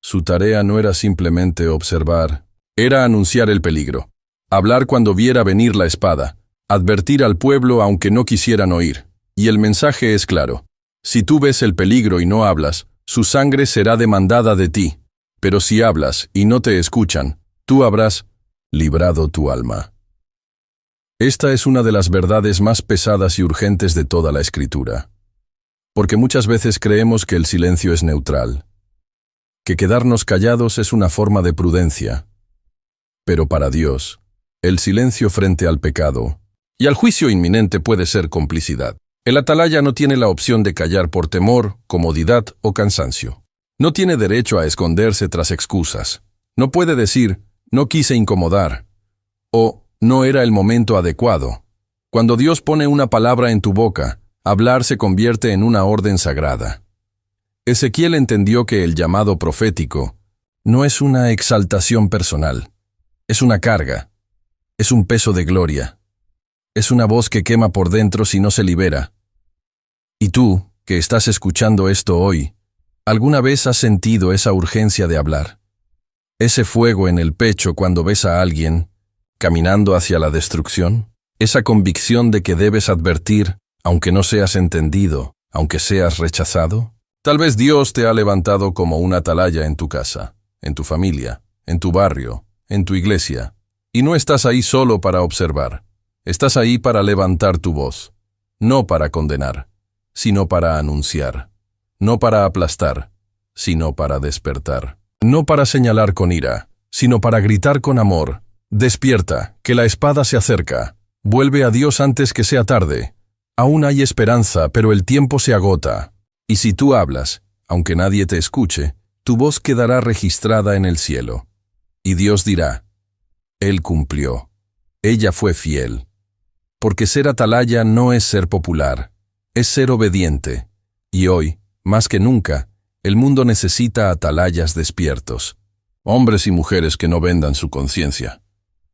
[SPEAKER 1] Su tarea no era simplemente observar, era anunciar el peligro, hablar cuando viera venir la espada, advertir al pueblo aunque no quisieran oír. Y el mensaje es claro: si tú ves el peligro y no hablas, su sangre será demandada de ti. Pero si hablas y no te escuchan, tú habrás librado tu alma. Esta es una de las verdades más pesadas y urgentes de toda la Escritura. Porque muchas veces creemos que el silencio es neutral, que quedarnos callados es una forma de prudencia. Pero para Dios, el silencio frente al pecado y al juicio inminente puede ser complicidad. El atalaya no tiene la opción de callar por temor, comodidad o cansancio. No tiene derecho a esconderse tras excusas. No puede decir: no quise incomodar, o no era el momento adecuado. Cuando Dios pone una palabra en tu boca, hablar se convierte en una orden sagrada. Ezequiel entendió que el llamado profético no es una exaltación personal, es una carga, es un peso de gloria, es una voz que quema por dentro si no se libera. Y tú, que estás escuchando esto hoy, ¿alguna vez has sentido esa urgencia de hablar? Ese fuego en el pecho cuando ves a alguien caminando hacia la destrucción, esa convicción de que debes advertir, aunque no seas entendido, aunque seas rechazado. Tal vez Dios te ha levantado como una atalaya en tu casa, en tu familia, en tu barrio, en tu iglesia, y no estás ahí solo para observar. Estás ahí para levantar tu voz, no para condenar, sino para anunciar, no para aplastar, sino para despertar. No para señalar con ira, sino para gritar con amor: despierta, que la espada se acerca. Vuelve a Dios antes que sea tarde. Aún hay esperanza, pero el tiempo se agota. Y si tú hablas, aunque nadie te escuche, tu voz quedará registrada en el cielo. Y Dios dirá: Él cumplió. Ella fue fiel. Porque ser atalaya no es ser popular, es ser obediente. Y hoy, más que nunca, el mundo necesita atalayas despiertos. Hombres y mujeres que no vendan su conciencia,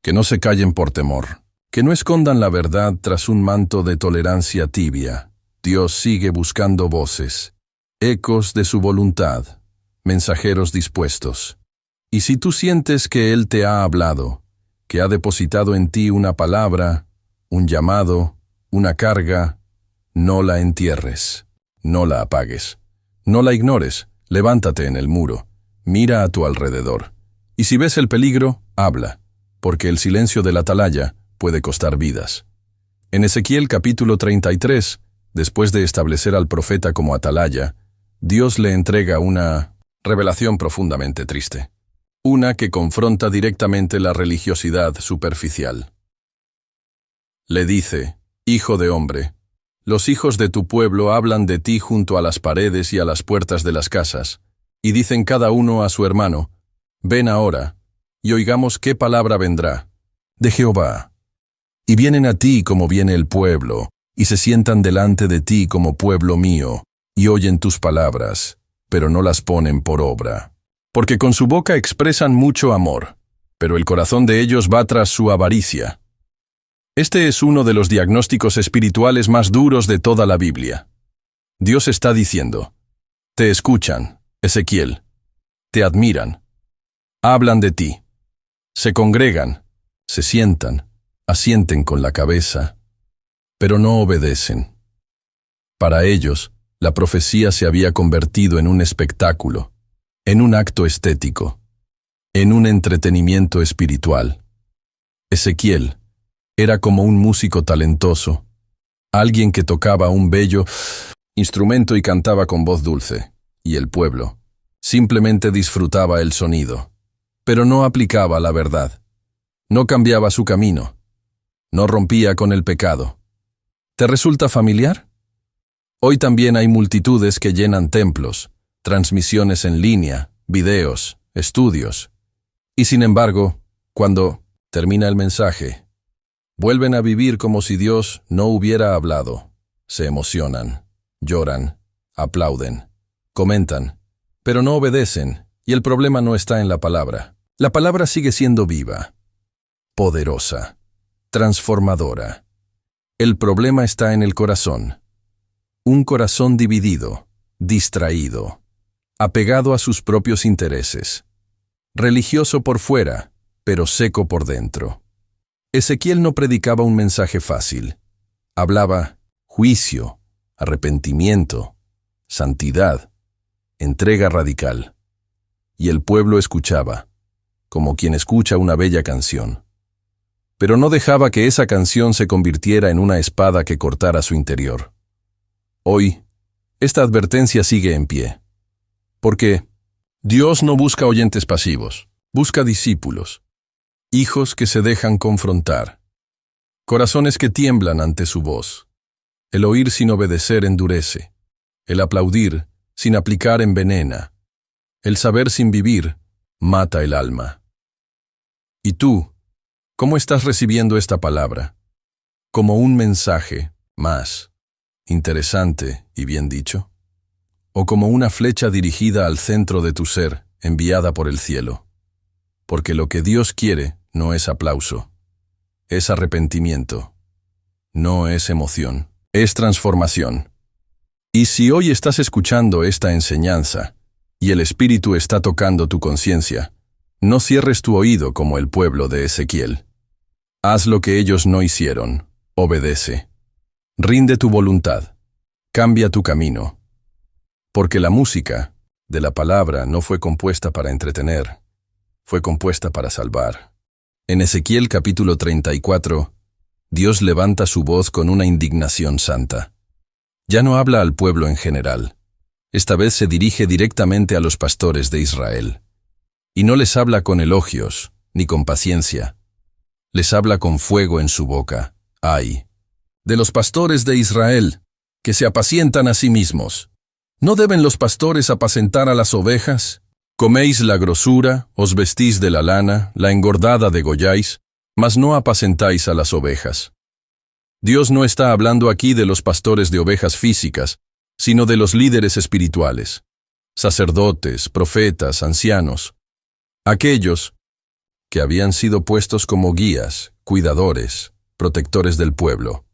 [SPEAKER 1] que no se callen por temor, que no escondan la verdad tras un manto de tolerancia tibia. Dios sigue buscando voces, ecos de su voluntad, mensajeros dispuestos. Y si tú sientes que Él te ha hablado, que ha depositado en ti una palabra, un llamado, una carga, no la entierres, no la apagues. No la ignores, levántate en el muro, mira a tu alrededor. Y si ves el peligro, habla, porque el silencio del atalaya puede costar vidas. En Ezequiel capítulo 33, después de establecer al profeta como atalaya, Dios le entrega una revelación profundamente triste. Una que confronta directamente la religiosidad superficial. Le dice: Hijo de hombre, los hijos de tu pueblo hablan de ti junto a las paredes y a las puertas de las casas, y dicen cada uno a su hermano: Ven ahora, y oigamos qué palabra vendrá de Jehová. Y vienen a ti como viene el pueblo, y se sientan delante de ti como pueblo mío, y oyen tus palabras, pero no las ponen por obra. Porque con su boca expresan mucho amor, pero el corazón de ellos va tras su avaricia. Este es uno de los diagnósticos espirituales más duros de toda la Biblia. Dios está diciendo: te escuchan, Ezequiel, te admiran, hablan de ti, se congregan, se sientan, asienten con la cabeza, pero no obedecen. Para ellos, la profecía se había convertido en un espectáculo, en un acto estético, en un entretenimiento espiritual. Ezequiel era como un músico talentoso, alguien que tocaba un bello instrumento y cantaba con voz dulce, y el pueblo simplemente disfrutaba el sonido, pero no aplicaba la verdad, no cambiaba su camino, no rompía con el pecado. ¿Te resulta familiar? Hoy también hay multitudes que llenan templos, transmisiones en línea, videos, estudios. Y sin embargo, cuando termina el mensaje, vuelven a vivir como si Dios no hubiera hablado. Se emocionan, lloran, aplauden, comentan, pero no obedecen, y el problema no está en la palabra. La palabra sigue siendo viva, poderosa, transformadora. El problema está en el corazón. Un corazón dividido, distraído, apegado a sus propios intereses, religioso por fuera, pero seco por dentro. Ezequiel no predicaba un mensaje fácil. Hablaba juicio, arrepentimiento, santidad, entrega radical. Y el pueblo escuchaba, como quien escucha una bella canción. Pero no dejaba que esa canción se convirtiera en una espada que cortara su interior. Hoy, esta advertencia sigue en pie. Porque Dios no busca oyentes pasivos, busca discípulos, hijos que se dejan confrontar, corazones que tiemblan ante su voz. El oír sin obedecer endurece, el aplaudir sin aplicar envenena, el saber sin vivir mata el alma. ¿Y tú, cómo estás recibiendo esta palabra? ¿Como un mensaje más interesante y bien dicho? ¿O como una flecha dirigida al centro de tu ser, enviada por el cielo? Porque lo que Dios quiere no es aplauso, es arrepentimiento, no es emoción, es transformación. Y si hoy estás escuchando esta enseñanza, y el Espíritu está tocando tu conciencia, no cierres tu oído como el pueblo de Ezequiel. Haz lo que ellos no hicieron, obedece. Rinde tu voluntad, cambia tu camino. Porque la música de la palabra no fue compuesta para entretener, fue compuesta para salvar. En Ezequiel capítulo 34, Dios levanta su voz con una indignación santa. Ya no habla al pueblo en general. Esta vez se dirige directamente a los pastores de Israel. Y no les habla con elogios, ni con paciencia. Les habla con fuego en su boca. ¡Ay! De los pastores de Israel, que se apacientan a sí mismos. ¿No deben los pastores apacentar a las ovejas? Coméis la grosura, os vestís de la lana, la engordada degolláis, mas no apacentáis a las ovejas. Dios no está hablando aquí de los pastores de ovejas físicas, sino de los líderes espirituales, sacerdotes, profetas, ancianos, aquellos que habían sido puestos como guías, cuidadores, protectores del pueblo.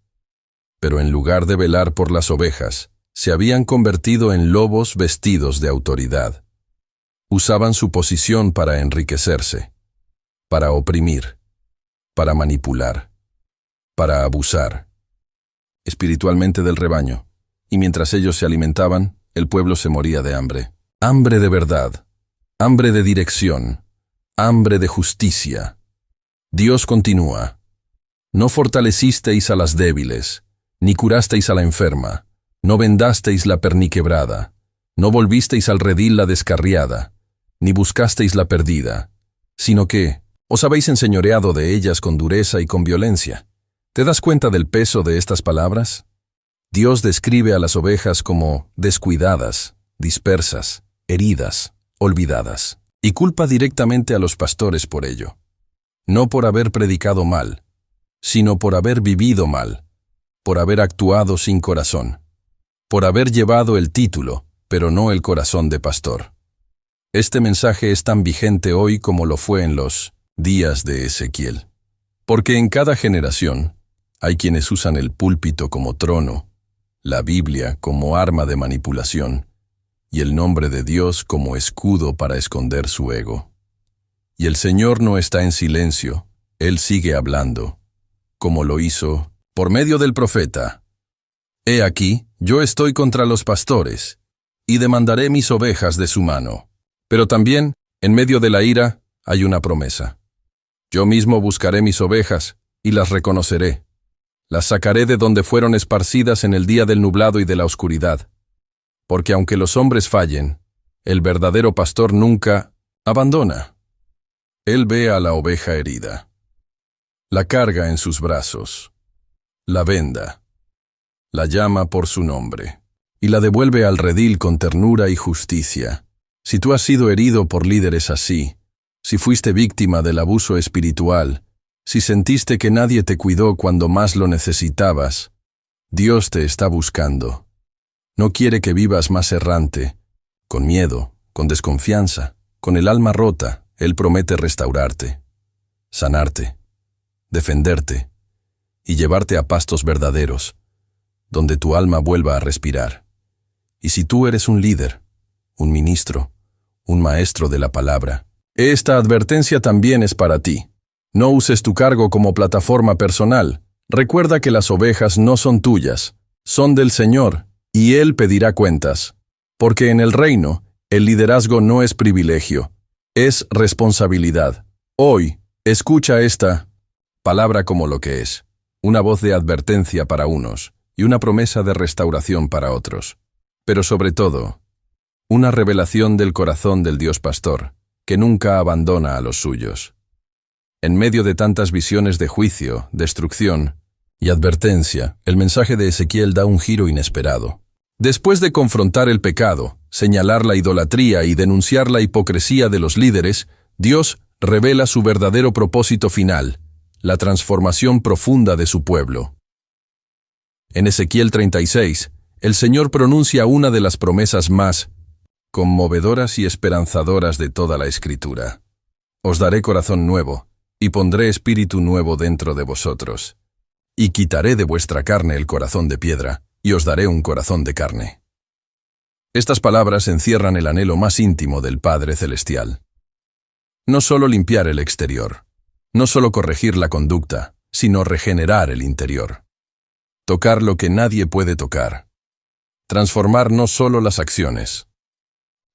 [SPEAKER 1] Pero en lugar de velar por las ovejas, se habían convertido en lobos vestidos de autoridad. Usaban su posición para enriquecerse, para oprimir, para manipular, para abusar espiritualmente del rebaño, y mientras ellos se alimentaban, el pueblo se moría de hambre. Hambre de verdad, hambre de dirección, hambre de justicia. Dios continúa. No fortalecisteis a las débiles, ni curasteis a la enferma, no vendasteis la perniquebrada, no volvisteis al redil la descarriada, ni buscasteis la perdida, sino que os habéis enseñoreado de ellas con dureza y con violencia. ¿Te das cuenta del peso de estas palabras? Dios describe a las ovejas como descuidadas, dispersas, heridas, olvidadas, y culpa directamente a los pastores por ello. No por haber predicado mal, sino por haber vivido mal, por haber actuado sin corazón, por haber llevado el título, pero no el corazón de pastor. Este mensaje es tan vigente hoy como lo fue en los días de Ezequiel. Porque en cada generación hay quienes usan el púlpito como trono, la Biblia como arma de manipulación y el nombre de Dios como escudo para esconder su ego. Y el Señor no está en silencio, Él sigue hablando, como lo hizo por medio del profeta. He aquí, yo estoy contra los pastores, y demandaré mis ovejas de su mano. Pero también, en medio de la ira, hay una promesa. Yo mismo buscaré mis ovejas, y las reconoceré. Las sacaré de donde fueron esparcidas en el día del nublado y de la oscuridad. Porque aunque los hombres fallen, el verdadero pastor nunca abandona. Él ve a la oveja herida, la carga en sus brazos, la venda, la llama por su nombre, y la devuelve al redil con ternura y justicia. Si tú has sido herido por líderes así, si fuiste víctima del abuso espiritual, si sentiste que nadie te cuidó cuando más lo necesitabas, Dios te está buscando. No quiere que vivas más errante, con miedo, con desconfianza, con el alma rota. Él promete restaurarte, sanarte, defenderte y llevarte a pastos verdaderos, donde tu alma vuelva a respirar. Y si tú eres un líder, un ministro, un maestro de la palabra, esta advertencia también es para ti. No uses tu cargo como plataforma personal. Recuerda que las ovejas no son tuyas, son del Señor, y Él pedirá cuentas. Porque en el reino, el liderazgo no es privilegio, es responsabilidad. Hoy, escucha esta palabra como lo que es, una voz de advertencia para unos y una promesa de restauración para otros. Pero sobre todo, una revelación del corazón del Dios pastor, que nunca abandona a los suyos. En medio de tantas visiones de juicio, destrucción y advertencia, el mensaje de Ezequiel da un giro inesperado. Después de confrontar el pecado, señalar la idolatría y denunciar la hipocresía de los líderes, Dios revela su verdadero propósito final, la transformación profunda de su pueblo. En Ezequiel 36, el Señor pronuncia una de las promesas más conmovedoras y esperanzadoras de toda la Escritura. Os daré corazón nuevo, y pondré espíritu nuevo dentro de vosotros. Y quitaré de vuestra carne el corazón de piedra, y os daré un corazón de carne. Estas palabras encierran el anhelo más íntimo del Padre Celestial. No solo limpiar el exterior, no solo corregir la conducta, sino regenerar el interior. Tocar lo que nadie puede tocar. Transformar no solo las acciones,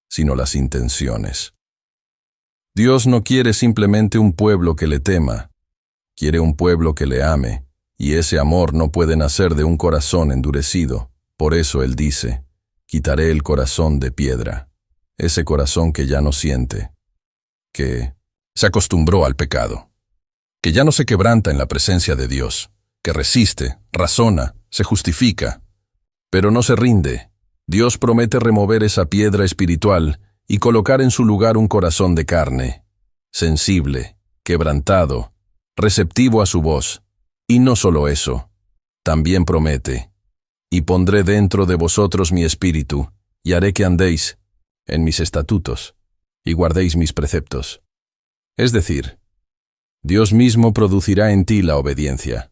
[SPEAKER 1] sino las intenciones. Dios no quiere simplemente un pueblo que le tema, quiere un pueblo que le ame, y ese amor no puede nacer de un corazón endurecido. Por eso Él dice, quitaré el corazón de piedra, ese corazón que ya no siente, que se acostumbró al pecado, que ya no se quebranta en la presencia de Dios, que resiste, razona, se justifica, pero no se rinde. Dios promete remover esa piedra espiritual y colocar en su lugar un corazón de carne, sensible, quebrantado, receptivo a su voz. Y no solo eso, también promete, y pondré dentro de vosotros mi espíritu, y haré que andéis en mis estatutos, y guardéis mis preceptos. Es decir, Dios mismo producirá en ti la obediencia.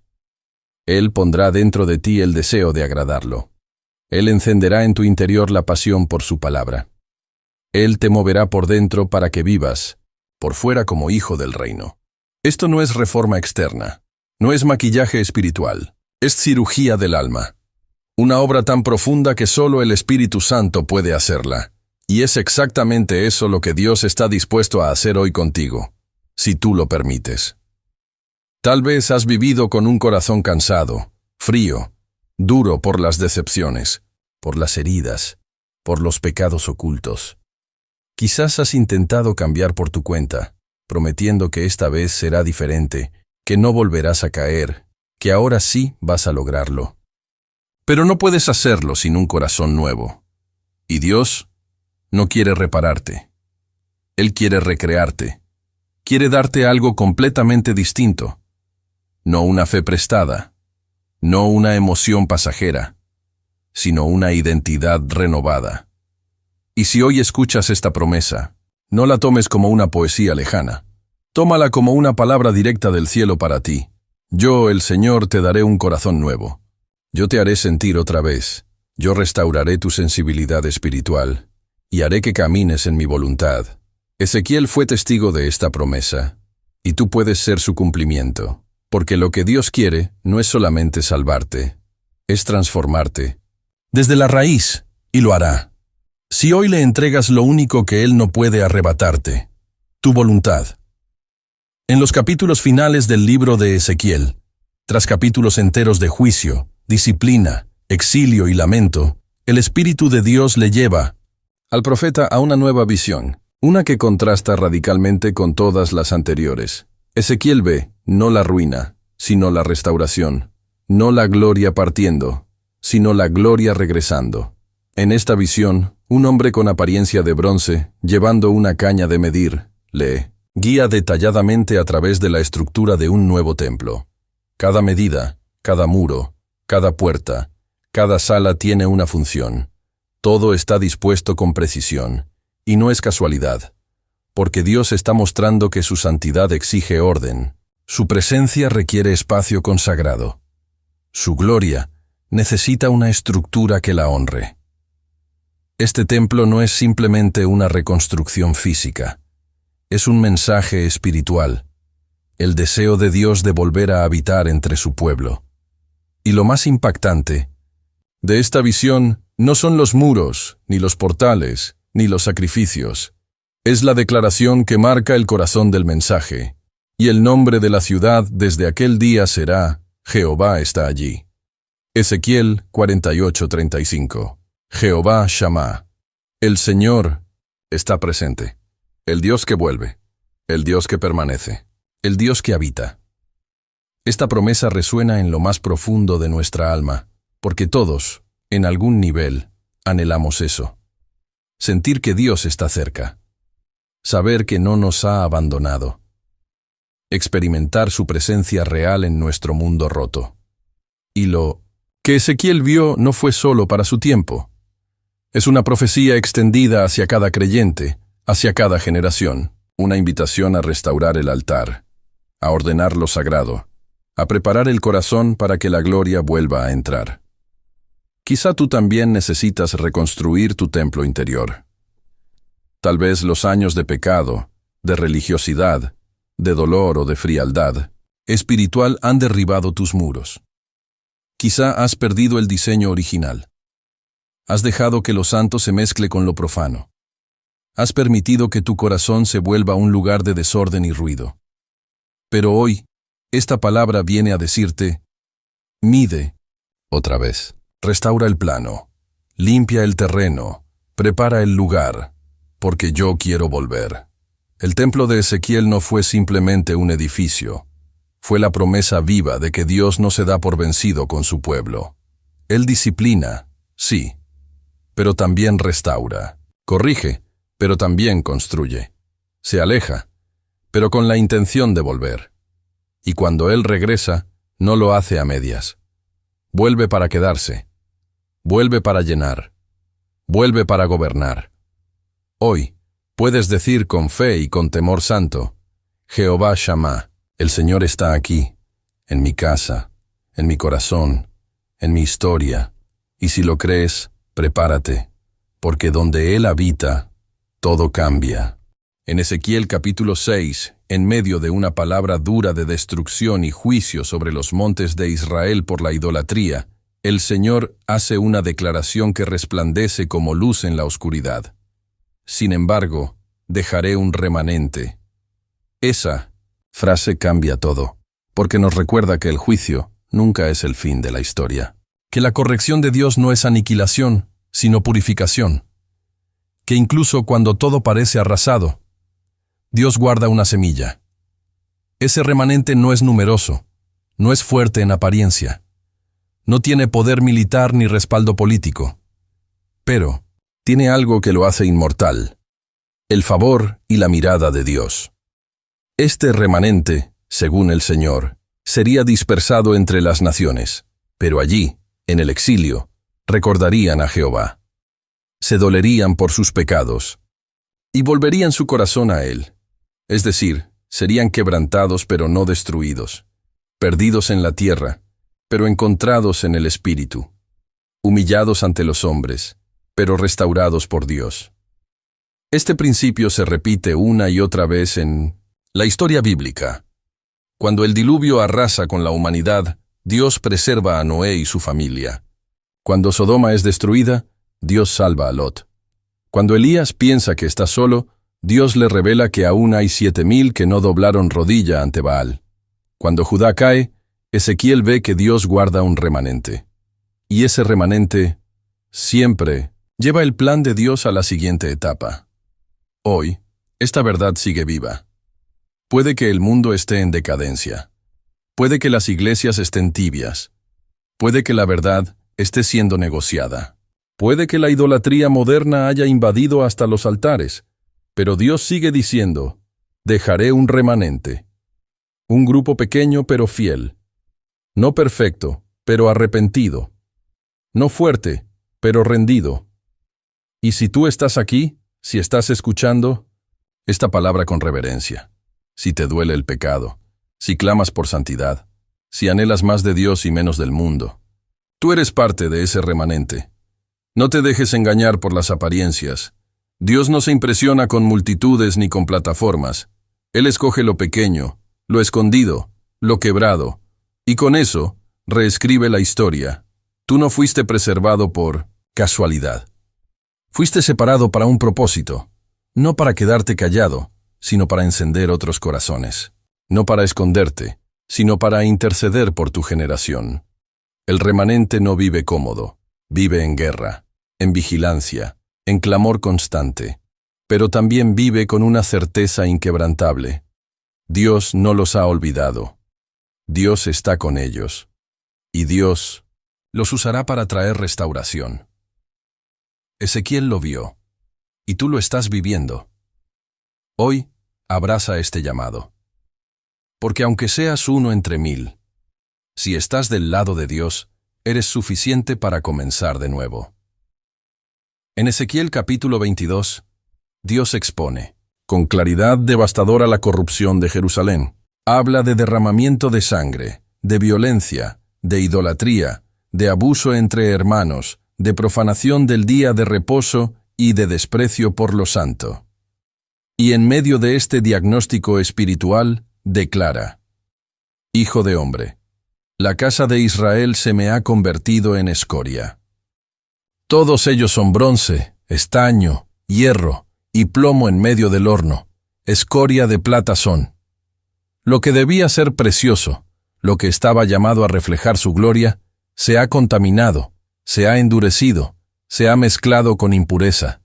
[SPEAKER 1] Él pondrá dentro de ti el deseo de agradarlo. Él encenderá en tu interior la pasión por su palabra. Él te moverá por dentro para que vivas, por fuera como hijo del reino. Esto no es reforma externa, no es maquillaje espiritual, es cirugía del alma. Una obra tan profunda que solo el Espíritu Santo puede hacerla. Y es exactamente eso lo que Dios está dispuesto a hacer hoy contigo, si tú lo permites. Tal vez has vivido con un corazón cansado, frío, duro por las decepciones, por las heridas, por los pecados ocultos. Quizás has intentado cambiar por tu cuenta, prometiendo que esta vez será diferente, que no volverás a caer, que ahora sí vas a lograrlo. Pero no puedes hacerlo sin un corazón nuevo. Y Dios no quiere repararte. Él quiere recrearte. Quiere darte algo completamente distinto. No una fe prestada, no una emoción pasajera, sino una identidad renovada. Y si hoy escuchas esta promesa, no la tomes como una poesía lejana. Tómala como una palabra directa del cielo para ti. Yo, el Señor, te daré un corazón nuevo. Yo te haré sentir otra vez. Yo restauraré tu sensibilidad espiritual y haré que camines en mi voluntad. Ezequiel fue testigo de esta promesa, y tú puedes ser su cumplimiento. Porque lo que Dios quiere no es solamente salvarte, es transformarte desde la raíz, y lo hará. Si hoy le entregas lo único que Él no puede arrebatarte, tu voluntad. En los capítulos finales del libro de Ezequiel, tras capítulos enteros de juicio, disciplina, exilio y lamento, el Espíritu de Dios le lleva al profeta a una nueva visión, una que contrasta radicalmente con todas las anteriores. Ezequiel ve, no la ruina, sino la restauración, no la gloria partiendo, sino la gloria regresando. En esta visión, un hombre con apariencia de bronce, llevando una caña de medir, le guía detalladamente a través de la estructura de un nuevo templo. Cada medida, cada muro, cada puerta, cada sala tiene una función. Todo está dispuesto con precisión, y no es casualidad. Porque Dios está mostrando que su santidad exige orden. Su presencia requiere espacio consagrado. Su gloria necesita una estructura que la honre. Este templo no es simplemente una reconstrucción física. Es un mensaje espiritual, el deseo de Dios de volver a habitar entre su pueblo. Y lo más impactante de esta visión no son los muros, ni los portales, ni los sacrificios. Es la declaración que marca el corazón del mensaje, y el nombre de la ciudad desde aquel día será, Jehová está allí. Ezequiel 48:35. Jehová Shammah. El Señor está presente. El Dios que vuelve. El Dios que permanece. El Dios que habita. Esta promesa resuena en lo más profundo de nuestra alma, porque todos, en algún nivel, anhelamos eso. Sentir que Dios está cerca. Saber que no nos ha abandonado. Experimentar su presencia real en nuestro mundo roto. Y lo que Ezequiel vio no fue solo para su tiempo. Es una profecía extendida hacia cada creyente, hacia cada generación. Una invitación a restaurar el altar, a ordenar lo sagrado, a preparar el corazón para que la gloria vuelva a entrar. Quizá tú también necesitas reconstruir tu templo interior. Tal vez los años de pecado, de religiosidad, de dolor o de frialdad espiritual han derribado tus muros. Quizá has perdido el diseño original. Has dejado que lo santo se mezcle con lo profano. Has permitido que tu corazón se vuelva un lugar de desorden y ruido. Pero hoy, esta palabra viene a decirte, mide, otra vez, restaura el plano, limpia el terreno, prepara el lugar, porque yo quiero volver. El templo de Ezequiel no fue simplemente un edificio, fue la promesa viva de que Dios no se da por vencido con su pueblo. Él disciplina, sí, pero también restaura, corrige, pero también construye, se aleja, pero con la intención de volver. Y cuando Él regresa, no lo hace a medias. Vuelve para quedarse, vuelve para llenar, vuelve para gobernar. Hoy, puedes decir con fe y con temor santo, Jehová Shammah, el Señor está aquí, en mi casa, en mi corazón, en mi historia, y si lo crees, prepárate, porque donde Él habita, todo cambia. En Ezequiel capítulo 6, en medio de una palabra dura de destrucción y juicio sobre los montes de Israel por la idolatría, el Señor hace una declaración que resplandece como luz en la oscuridad. Sin embargo, dejaré un remanente. Esa frase cambia todo. porque nos recuerda que el juicio nunca es el fin de la historia, que la corrección de Dios no es aniquilación, sino purificación, que incluso cuando todo parece arrasado, Dios guarda una semilla. Ese remanente no es numeroso, no es fuerte en apariencia, no tiene poder militar ni respaldo político, pero tiene algo que lo hace inmortal: el favor y la mirada de Dios. Este remanente, según el Señor, sería dispersado entre las naciones, pero allí, en el exilio, recordarían a Jehová. Se dolerían por sus pecados y volverían su corazón a Él. Es decir, serían quebrantados pero no destruidos, perdidos en la tierra, pero encontrados en el Espíritu, humillados ante los hombres, pero restaurados por Dios. Este principio se repite una y otra vez en la historia bíblica. Cuando el diluvio arrasa con la humanidad, Dios preserva a Noé y su familia. Cuando Sodoma es destruida, Dios salva a Lot. Cuando Elías piensa que está solo, Dios le revela que aún hay 7,000 que no doblaron rodilla ante Baal. Cuando Judá cae, Ezequiel ve que Dios guarda un remanente. Y ese remanente siempre lleva el plan de Dios a la siguiente etapa. Hoy, esta verdad sigue viva. Puede que el mundo esté en decadencia. Puede que las iglesias estén tibias. Puede que la verdad esté siendo negociada. Puede que la idolatría moderna haya invadido hasta los altares. Pero Dios sigue diciendo: dejaré un remanente. Un grupo pequeño pero fiel. No perfecto, pero arrepentido. No fuerte, pero rendido. Y si tú estás aquí, si estás escuchando esta palabra con reverencia, si te duele el pecado, si clamas por santidad, si anhelas más de Dios y menos del mundo, tú eres parte de ese remanente. No te dejes engañar por las apariencias. Dios no se impresiona con multitudes ni con plataformas. Él escoge lo pequeño, lo escondido, lo quebrado, y con eso reescribe la historia. Tú no fuiste preservado por casualidad. Fuiste separado para un propósito, no para quedarte callado, sino para encender otros corazones. No para esconderte, sino para interceder por tu generación. El remanente no vive cómodo, vive en guerra, en vigilancia, en clamor constante, pero también vive con una certeza inquebrantable. Dios no los ha olvidado. Dios está con ellos. Y Dios los usará para traer restauración. Ezequiel lo vio, y tú lo estás viviendo. Hoy, abraza este llamado. Porque aunque seas uno entre 1,000, si estás del lado de Dios, eres suficiente para comenzar de nuevo. En Ezequiel capítulo 22, Dios expone, con claridad devastadora, la corrupción de Jerusalén. Habla de derramamiento de sangre, de violencia, de idolatría, de abuso entre hermanos, de profanación del día de reposo y de desprecio por lo santo. Y en medio de este diagnóstico espiritual, declara: Hijo de hombre, la casa de Israel se me ha convertido en escoria. Todos ellos son bronce, estaño, hierro y plomo en medio del horno, escoria de plata son. Lo que debía ser precioso, lo que estaba llamado a reflejar su gloria, se ha contaminado, se ha endurecido, se ha mezclado con impureza.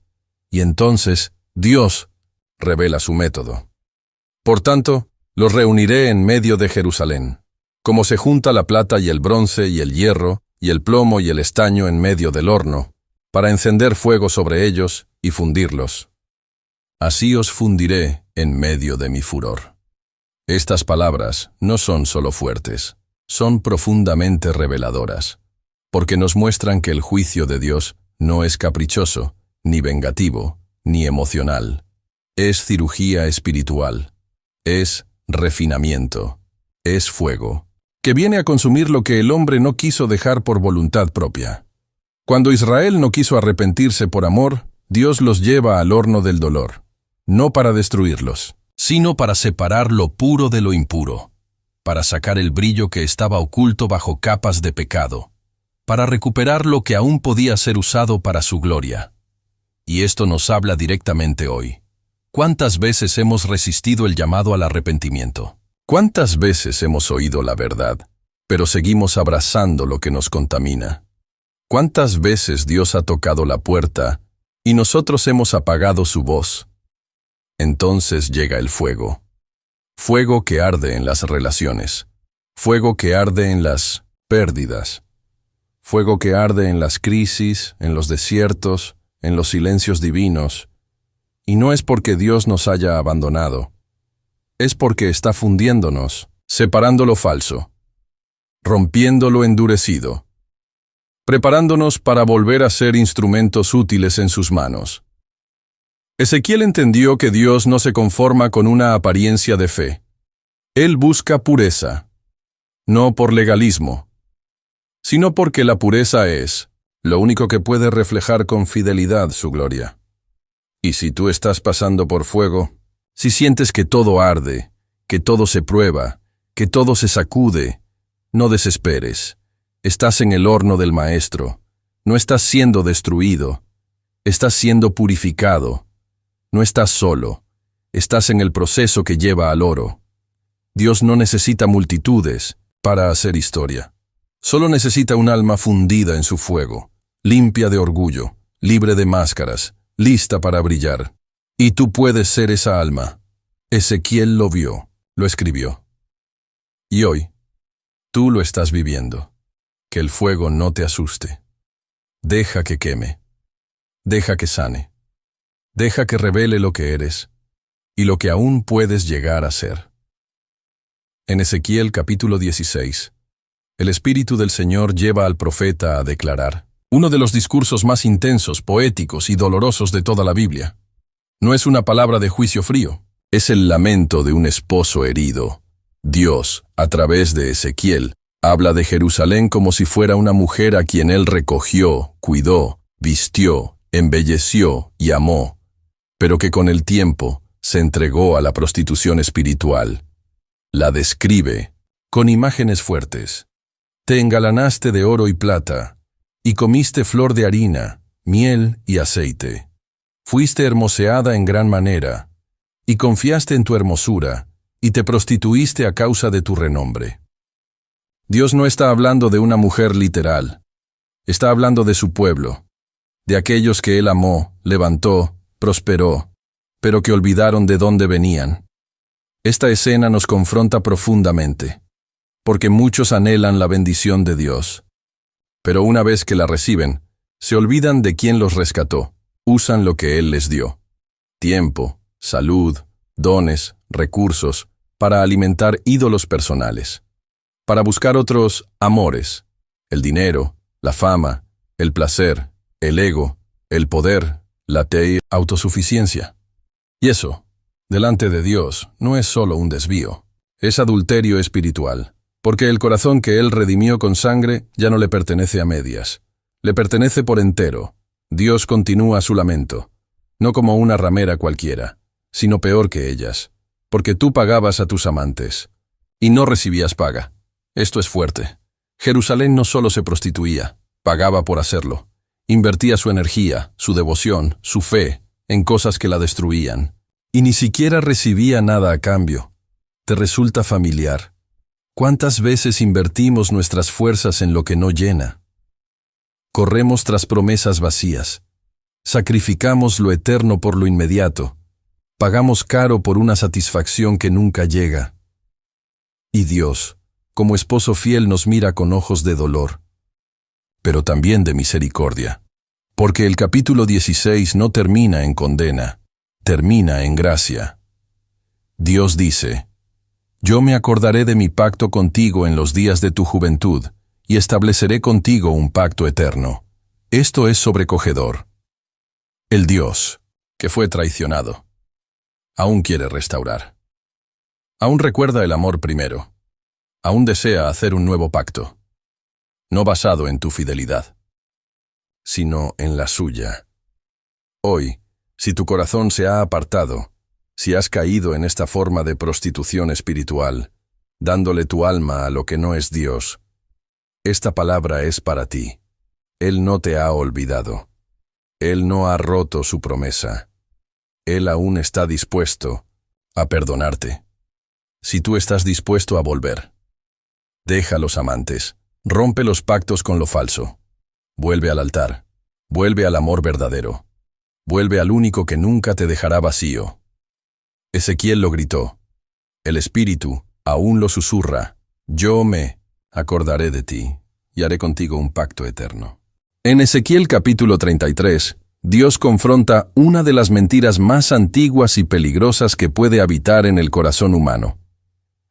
[SPEAKER 1] Y entonces Dios revela su método. Por tanto, los reuniré en medio de Jerusalén, como se junta la plata y el bronce y el hierro y el plomo y el estaño en medio del horno, para encender fuego sobre ellos y fundirlos. Así os fundiré en medio de mi furor. Estas palabras no son solo fuertes, son profundamente reveladoras, porque nos muestran que el juicio de Dios no es caprichoso, ni vengativo, ni emocional. Es cirugía espiritual, es refinamiento, es fuego, que viene a consumir lo que el hombre no quiso dejar por voluntad propia. Cuando Israel no quiso arrepentirse por amor, Dios los lleva al horno del dolor, no para destruirlos, sino para separar lo puro de lo impuro, para sacar el brillo que estaba oculto bajo capas de pecado, para recuperar lo que aún podía ser usado para su gloria. Y esto nos habla directamente hoy. ¿Cuántas veces hemos resistido el llamado al arrepentimiento? ¿Cuántas veces hemos oído la verdad, pero seguimos abrazando lo que nos contamina? ¿Cuántas veces Dios ha tocado la puerta y nosotros hemos apagado su voz? Entonces llega el fuego. Fuego que arde en las relaciones. Fuego que arde en las pérdidas. Fuego que arde en las crisis, en los desiertos, en los silencios divinos. Y no es porque Dios nos haya abandonado. Es porque está fundiéndonos, separando lo falso, rompiendo lo endurecido, preparándonos para volver a ser instrumentos útiles en sus manos. Ezequiel entendió que Dios no se conforma con una apariencia de fe. Él busca pureza, no por legalismo, sino porque la pureza es lo único que puede reflejar con fidelidad su gloria. Y si tú estás pasando por fuego, si sientes que todo arde, que todo se prueba, que todo se sacude, no desesperes. Estás en el horno del Maestro. No estás siendo destruido. Estás siendo purificado. No estás solo. Estás en el proceso que lleva al oro. Dios no necesita multitudes para hacer historia. Solo necesita un alma fundida en su fuego, limpia de orgullo, libre de máscaras, lista para brillar. Y tú puedes ser esa alma. Ezequiel lo vio, lo escribió. Y hoy, tú lo estás viviendo. Que el fuego no te asuste. Deja que queme. Deja que sane. Deja que revele lo que eres y lo que aún puedes llegar a ser. En Ezequiel capítulo 16, el Espíritu del Señor lleva al profeta a declarar uno de los discursos más intensos, poéticos y dolorosos de toda la Biblia. No es una palabra de juicio frío, es el lamento de un esposo herido. Dios, a través de Ezequiel, habla de Jerusalén como si fuera una mujer a quien él recogió, cuidó, vistió, embelleció y amó, pero que con el tiempo se entregó a la prostitución espiritual. La describe con imágenes fuertes. Te engalanaste de oro y plata, y comiste flor de harina, miel y aceite. Fuiste hermoseada en gran manera, y confiaste en tu hermosura, y te prostituiste a causa de tu renombre. Dios no está hablando de una mujer literal. Está hablando de su pueblo, de aquellos que Él amó, levantó, prosperó, pero que olvidaron de dónde venían. Esta escena nos confronta profundamente, porque muchos anhelan la bendición de Dios, pero una vez que la reciben, se olvidan de quién los rescató, usan lo que Él les dio: tiempo, salud, dones, recursos, para alimentar ídolos personales, para buscar otros amores, el dinero, la fama, el placer, el ego, el poder, la autosuficiencia. Y eso, delante de Dios, no es solo un desvío, es adulterio espiritual, porque el corazón que Él redimió con sangre ya no le pertenece a medias, le pertenece por entero. Dios continúa su lamento, no como una ramera cualquiera, sino peor que ellas, porque tú pagabas a tus amantes, y no recibías paga. Esto es fuerte. Jerusalén no solo se prostituía, pagaba por hacerlo. Invertía su energía, su devoción, su fe, en cosas que la destruían, y ni siquiera recibía nada a cambio. ¿Te resulta familiar? ¿Cuántas veces invertimos nuestras fuerzas en lo que no llena? Corremos tras promesas vacías. Sacrificamos lo eterno por lo inmediato. Pagamos caro por una satisfacción que nunca llega. Y Dios, como esposo fiel, nos mira con ojos de dolor, pero también de misericordia. Porque el capítulo 16 no termina en condena, termina en gracia. Dios dice: Yo me acordaré de mi pacto contigo en los días de tu juventud, y estableceré contigo un pacto eterno. Esto es sobrecogedor. El Dios, que fue traicionado, aún quiere restaurar. Aún recuerda el amor primero. Aún desea hacer un nuevo pacto, no basado en tu fidelidad, sino en la suya. Hoy, si tu corazón se ha apartado, si has caído en esta forma de prostitución espiritual, dándole tu alma a lo que no es Dios, esta palabra es para ti. Él no te ha olvidado. Él no ha roto su promesa. Él aún está dispuesto a perdonarte. si tú estás dispuesto a volver. Deja los amantes, rompe los pactos con lo falso. Vuelve al altar, vuelve al amor verdadero, vuelve al único que nunca te dejará vacío. Ezequiel lo gritó. El Espíritu aún lo susurra. Yo me acordaré de ti y haré contigo un pacto eterno. En Ezequiel capítulo 33, Dios confronta una de las mentiras más antiguas y peligrosas que puede habitar en el corazón humano.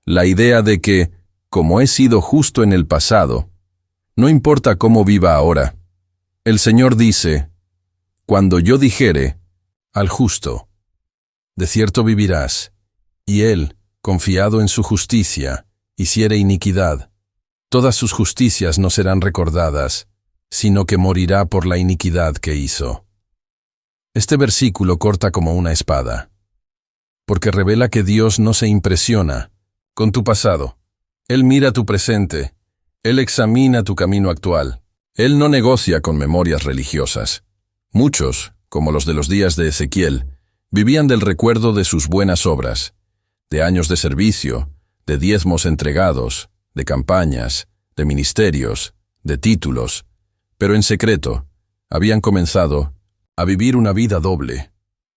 [SPEAKER 1] La idea de que, como he sido justo en el pasado, no importa cómo viva ahora. El Señor dice, cuando yo dijere al justo, de cierto vivirás, y él, confiado en su justicia, hiciere iniquidad, todas sus justicias no serán recordadas, sino que morirá por la iniquidad que hizo. Este versículo corta como una espada, porque revela que Dios no se impresiona con tu pasado. Él mira tu presente, Él examina tu camino actual. Él no negocia con memorias religiosas. Muchos, como los de los días de Ezequiel, vivían del recuerdo de sus buenas obras, de años de servicio, de diezmos entregados, de campañas, de ministerios, de títulos, pero en secreto habían comenzado a vivir una vida doble,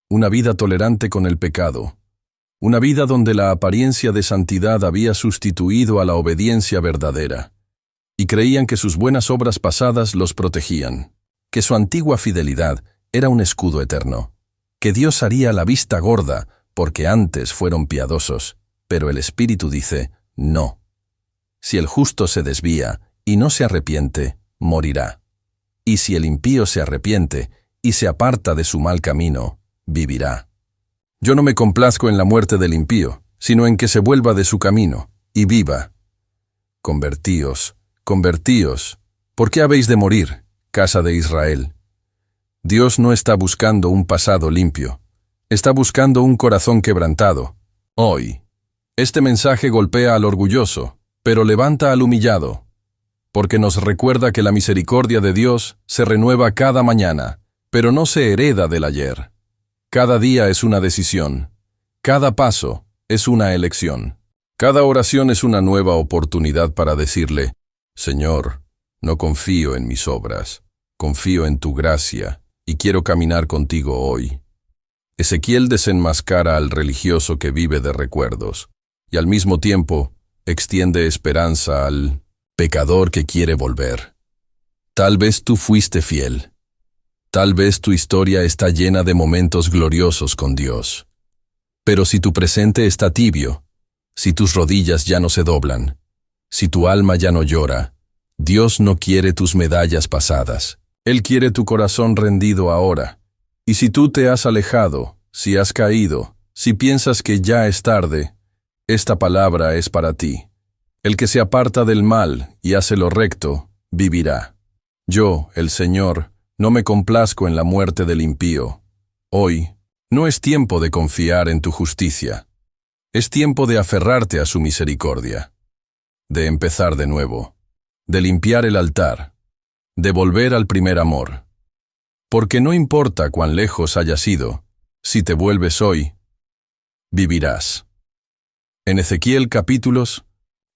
[SPEAKER 1] una vida tolerante con el pecado, una vida donde la apariencia de santidad había sustituido a la obediencia verdadera, y creían que sus buenas obras pasadas los protegían, que su antigua fidelidad era un escudo eterno, que Dios haría la vista gorda porque antes fueron piadosos, pero el Espíritu dice, no. Si el justo se desvía y no se arrepiente, morirá. Y si el impío se arrepiente y se aparta de su mal camino, vivirá. Yo no me complazco en la muerte del impío, sino en que se vuelva de su camino y viva. Convertíos, convertíos. ¿Por qué habéis de morir, casa de Israel? Dios no está buscando un pasado limpio. Está buscando un corazón quebrantado. Hoy, este mensaje golpea al orgulloso, pero levanta al humillado, porque nos recuerda que la misericordia de Dios se renueva cada mañana, pero no se hereda del ayer. Cada día es una decisión. Cada paso es una elección. Cada oración es una nueva oportunidad para decirle, Señor, no confío en mis obras, confío en tu gracia y quiero caminar contigo hoy. Ezequiel desenmascara al religioso que vive de recuerdos y al mismo tiempo extiende esperanza al pecador que quiere volver. Tal vez tú fuiste fiel. Tal vez tu historia está llena de momentos gloriosos con Dios. Pero si tu presente está tibio, si tus rodillas ya no se doblan, si tu alma ya no llora, Dios no quiere tus medallas pasadas. Él quiere tu corazón rendido ahora. Y si tú te has alejado, si has caído, si piensas que ya es tarde, esta palabra es para ti. El que se aparta del mal y hace lo recto, vivirá. Yo, el Señor, no me complazco en la muerte del impío. Hoy, no es tiempo de confiar en tu justicia. Es tiempo de aferrarte a su misericordia, de empezar de nuevo, de limpiar el altar, de volver al primer amor. Porque no importa cuán lejos hayas ido, si te vuelves hoy, vivirás. En Ezequiel capítulos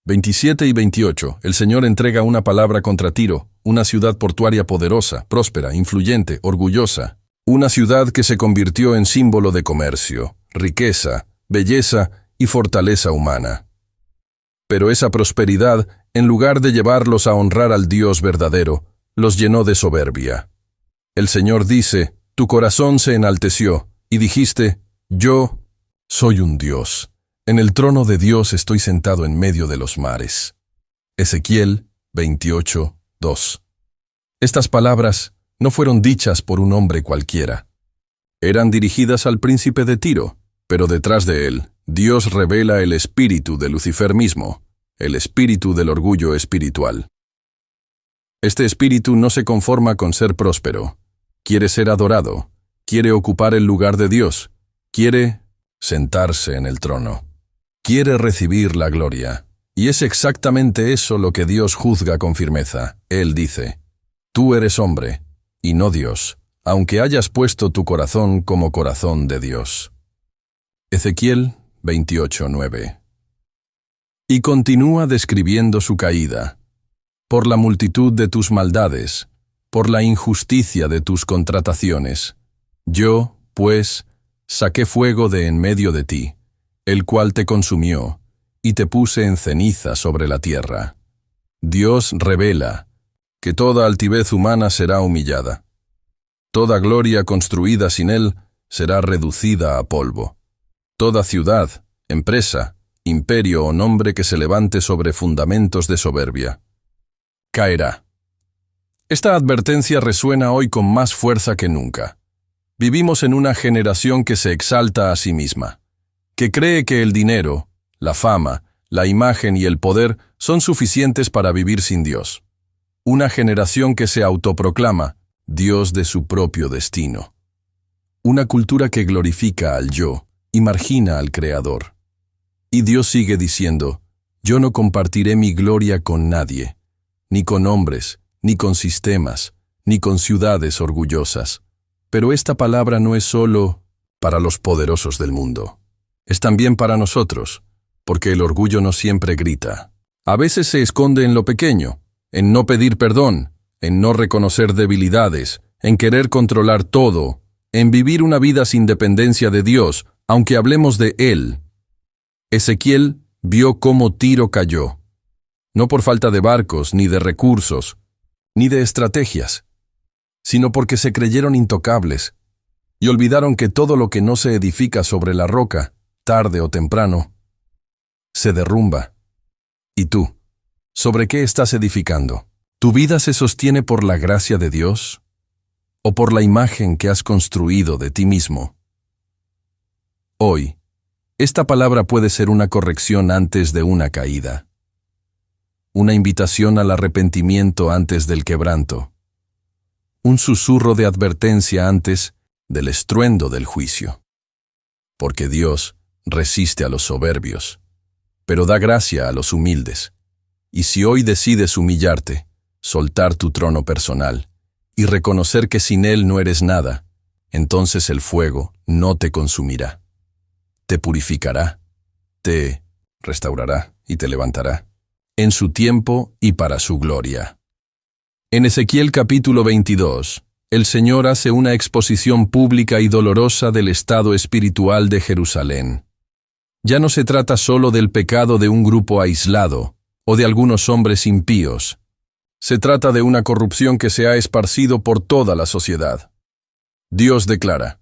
[SPEAKER 1] 27 y 28, el Señor entrega una palabra contra Tiro, una ciudad portuaria poderosa, próspera, influyente, orgullosa, una ciudad que se convirtió en símbolo de comercio, riqueza, belleza y fortaleza humana. Pero esa prosperidad, en lugar de llevarlos a honrar al Dios verdadero, los llenó de soberbia. El Señor dice, tu corazón se enalteció, y dijiste, yo soy un Dios. En el trono de Dios estoy sentado en medio de los mares. Ezequiel 28, 2. Estas palabras no fueron dichas por un hombre cualquiera. Eran dirigidas al príncipe de Tiro, pero detrás de él, Dios revela el espíritu de Lucifer mismo, el espíritu del orgullo espiritual. Este espíritu no se conforma con ser próspero. Quiere ser adorado, quiere ocupar el lugar de Dios, quiere sentarse en el trono, quiere recibir la gloria. Y es exactamente eso lo que Dios juzga con firmeza. Él dice, tú eres hombre, y no Dios, aunque hayas puesto tu corazón como corazón de Dios. Ezequiel 28:9. Y continúa describiendo su caída. Por la multitud de tus maldades, por la injusticia de tus contrataciones. Yo, pues, saqué fuego de en medio de ti, el cual te consumió, y te puse en ceniza sobre la tierra. Dios revela que toda altivez humana será humillada. Toda gloria construida sin él será reducida a polvo. Toda ciudad, empresa, imperio o nombre que se levante sobre fundamentos de soberbia caerá. Esta advertencia resuena hoy con más fuerza que nunca. Vivimos en una generación que se exalta a sí misma, que cree que el dinero, la fama, la imagen y el poder son suficientes para vivir sin Dios. Una generación que se autoproclama Dios de su propio destino. Una cultura que glorifica al yo y margina al Creador. Y Dios sigue diciendo, yo no compartiré mi gloria con nadie, ni con hombres, ni con sistemas, ni con ciudades orgullosas. Pero esta palabra no es solo para los poderosos del mundo. Es también para nosotros, porque el orgullo no siempre grita. A veces se esconde en lo pequeño, en no pedir perdón, en no reconocer debilidades, en querer controlar todo, en vivir una vida sin dependencia de Dios, aunque hablemos de Él. Ezequiel vio cómo Tiro cayó, no por falta de barcos, ni de recursos, ni de estrategias, sino porque se creyeron intocables y olvidaron que todo lo que no se edifica sobre la roca, tarde o temprano, se derrumba. ¿Y tú? ¿Sobre qué estás edificando? ¿Tu vida se sostiene por la gracia de Dios o por la imagen que has construido de ti mismo? Hoy, esta palabra puede ser una corrección antes de una caída, una invitación al arrepentimiento antes del quebranto, un susurro de advertencia antes del estruendo del juicio. Porque Dios resiste a los soberbios, pero da gracia a los humildes. Y si hoy decides humillarte, soltar tu trono personal y reconocer que sin Él no eres nada, entonces el fuego no te consumirá. Te purificará, te restaurará y te levantará, en su tiempo y para su gloria. En Ezequiel capítulo 22, el Señor hace una exposición pública y dolorosa del estado espiritual de Jerusalén. Ya no se trata solo del pecado de un grupo aislado o de algunos hombres impíos. Se trata de una corrupción que se ha esparcido por toda la sociedad. Dios declara: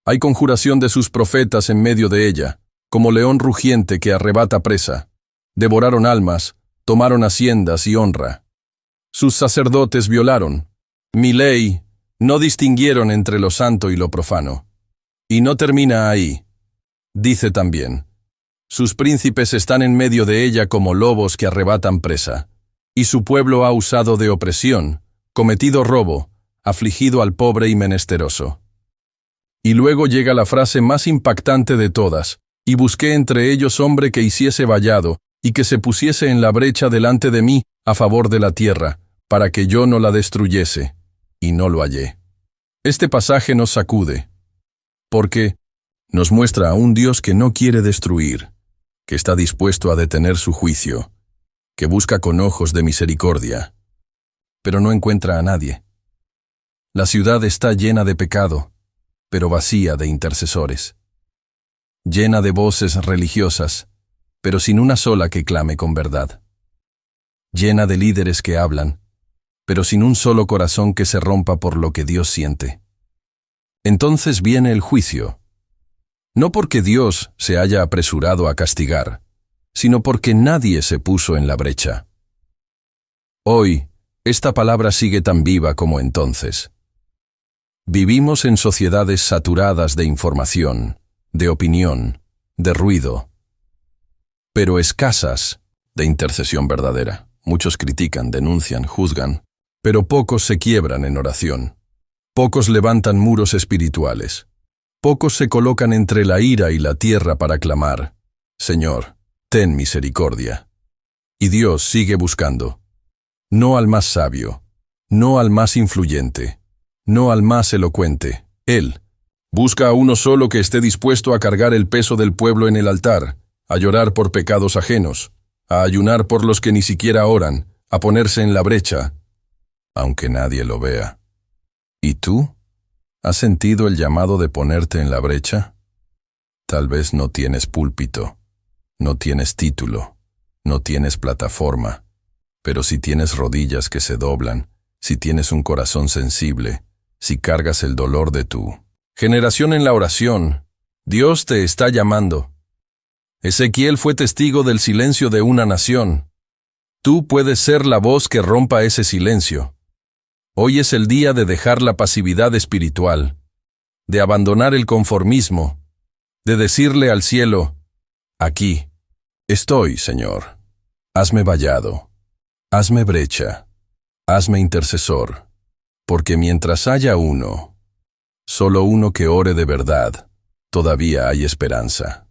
[SPEAKER 1] hay conjuración de sus profetas en medio de ella, como león rugiente que arrebata presa. Devoraron almas, tomaron haciendas y honra. Sus sacerdotes violaron mi ley, no distinguieron entre lo santo y lo profano. Y no termina ahí. Dice también: sus príncipes están en medio de ella como lobos que arrebatan presa. Y su pueblo ha usado de opresión, cometido robo, afligido al pobre y menesteroso. Y luego llega la frase más impactante de todas: y busqué entre ellos hombre que hiciese vallado, y que se pusiese en la brecha delante de mí a favor de la tierra, para que yo no la destruyese, y no lo hallé. Este pasaje nos sacude, porque nos muestra a un Dios que no quiere destruir, que está dispuesto a detener su juicio, que busca con ojos de misericordia, pero no encuentra a nadie. La ciudad está llena de pecado, pero vacía de intercesores. Llena de voces religiosas, pero sin una sola que clame con verdad. Llena de líderes que hablan, pero sin un solo corazón que se rompa por lo que Dios siente. Entonces viene el juicio, no porque Dios se haya apresurado a castigar, sino porque nadie se puso en la brecha. Hoy, esta palabra sigue tan viva como entonces. Vivimos en sociedades saturadas de información, de opinión, de ruido, pero escasas de intercesión verdadera. Muchos critican, denuncian, juzgan, pero pocos se quiebran en oración. Pocos levantan muros espirituales. Pocos se colocan entre la ira y la tierra para clamar: Señor, ten misericordia. Y Dios sigue buscando. No al más sabio, no al más influyente, no al más elocuente. Él busca a uno solo que esté dispuesto a cargar el peso del pueblo en el altar a llorar por pecados ajenos, a ayunar por los que ni siquiera oran, a ponerse en la brecha, aunque nadie lo vea. ¿Y tú? ¿Has sentido el llamado de ponerte en la brecha? Tal vez no tienes púlpito, no tienes título, no tienes plataforma, pero si tienes rodillas que se doblan, si tienes un corazón sensible, si cargas el dolor de tu generación en la oración, Dios te está llamando. Ezequiel fue testigo del silencio de una nación. Tú puedes ser la voz que rompa ese silencio. Hoy es el día de dejar la pasividad espiritual, de abandonar el conformismo, de decirle al cielo, aquí estoy, Señor. Hazme vallado, hazme brecha, hazme intercesor, porque mientras haya uno, solo uno que ore de verdad, todavía hay esperanza.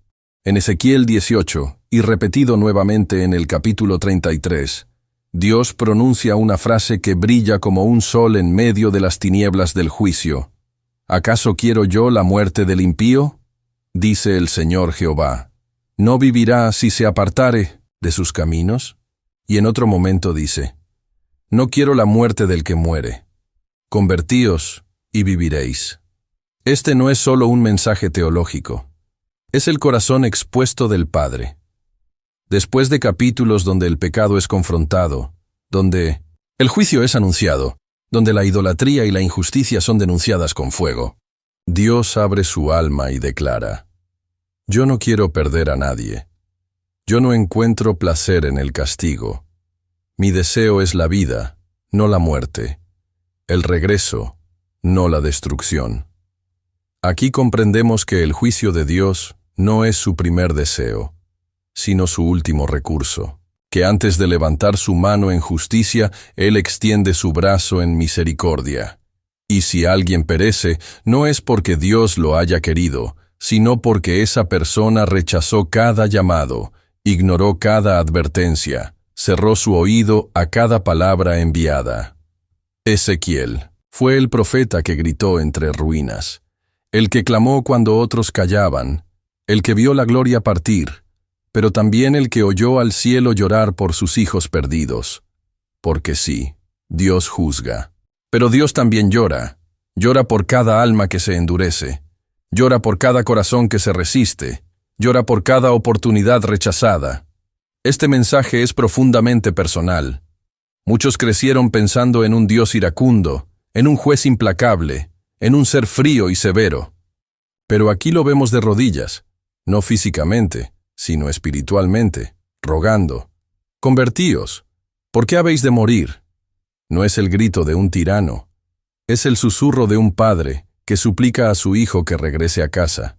[SPEAKER 1] En Ezequiel 18, y repetido nuevamente en el capítulo 33, Dios pronuncia una frase que brilla como un sol en medio de las tinieblas del juicio. ¿Acaso quiero yo la muerte del impío? Dice el Señor Jehová. ¿No vivirá si se apartare de sus caminos? Y en otro momento dice, no quiero la muerte del que muere. Convertíos y viviréis. Este no es solo un mensaje teológico. Es el corazón expuesto del Padre. Después de capítulos donde el pecado es confrontado, donde el juicio es anunciado, donde la idolatría y la injusticia son denunciadas con fuego, Dios abre su alma y declara, yo no quiero perder a nadie. Yo no encuentro placer en el castigo. Mi deseo es la vida, no la muerte. El regreso, no la destrucción. Aquí comprendemos que el juicio de Dios no es su primer deseo, sino su último recurso, que antes de levantar su mano en justicia, Él extiende su brazo en misericordia. Y si alguien perece, no es porque Dios lo haya querido, sino porque esa persona rechazó cada llamado, ignoró cada advertencia, cerró su oído a cada palabra enviada. Ezequiel fue el profeta que gritó entre ruinas, el que clamó cuando otros callaban, el que vio la gloria partir, pero también el que oyó al cielo llorar por sus hijos perdidos. Porque sí, Dios juzga. Pero Dios también llora por cada alma que se endurece, llora por cada corazón que se resiste, llora por cada oportunidad rechazada. Este mensaje es profundamente personal. Muchos crecieron pensando en un Dios iracundo, en un juez implacable, en un ser frío y severo. Pero aquí lo vemos de rodillas, no físicamente, sino espiritualmente, rogando, convertíos, ¿por qué habéis de morir? No es el grito de un tirano, es el susurro de un padre que suplica a su hijo que regrese a casa.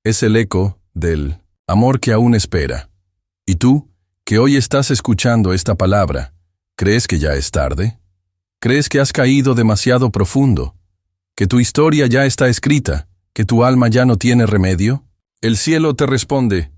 [SPEAKER 1] Es el eco del amor que aún espera. ¿Y tú, que hoy estás escuchando esta palabra, crees que ya es tarde? ¿Crees que has caído demasiado profundo? ¿Que tu historia ya está escrita? ¿Que tu alma ya no tiene remedio? El cielo te responde,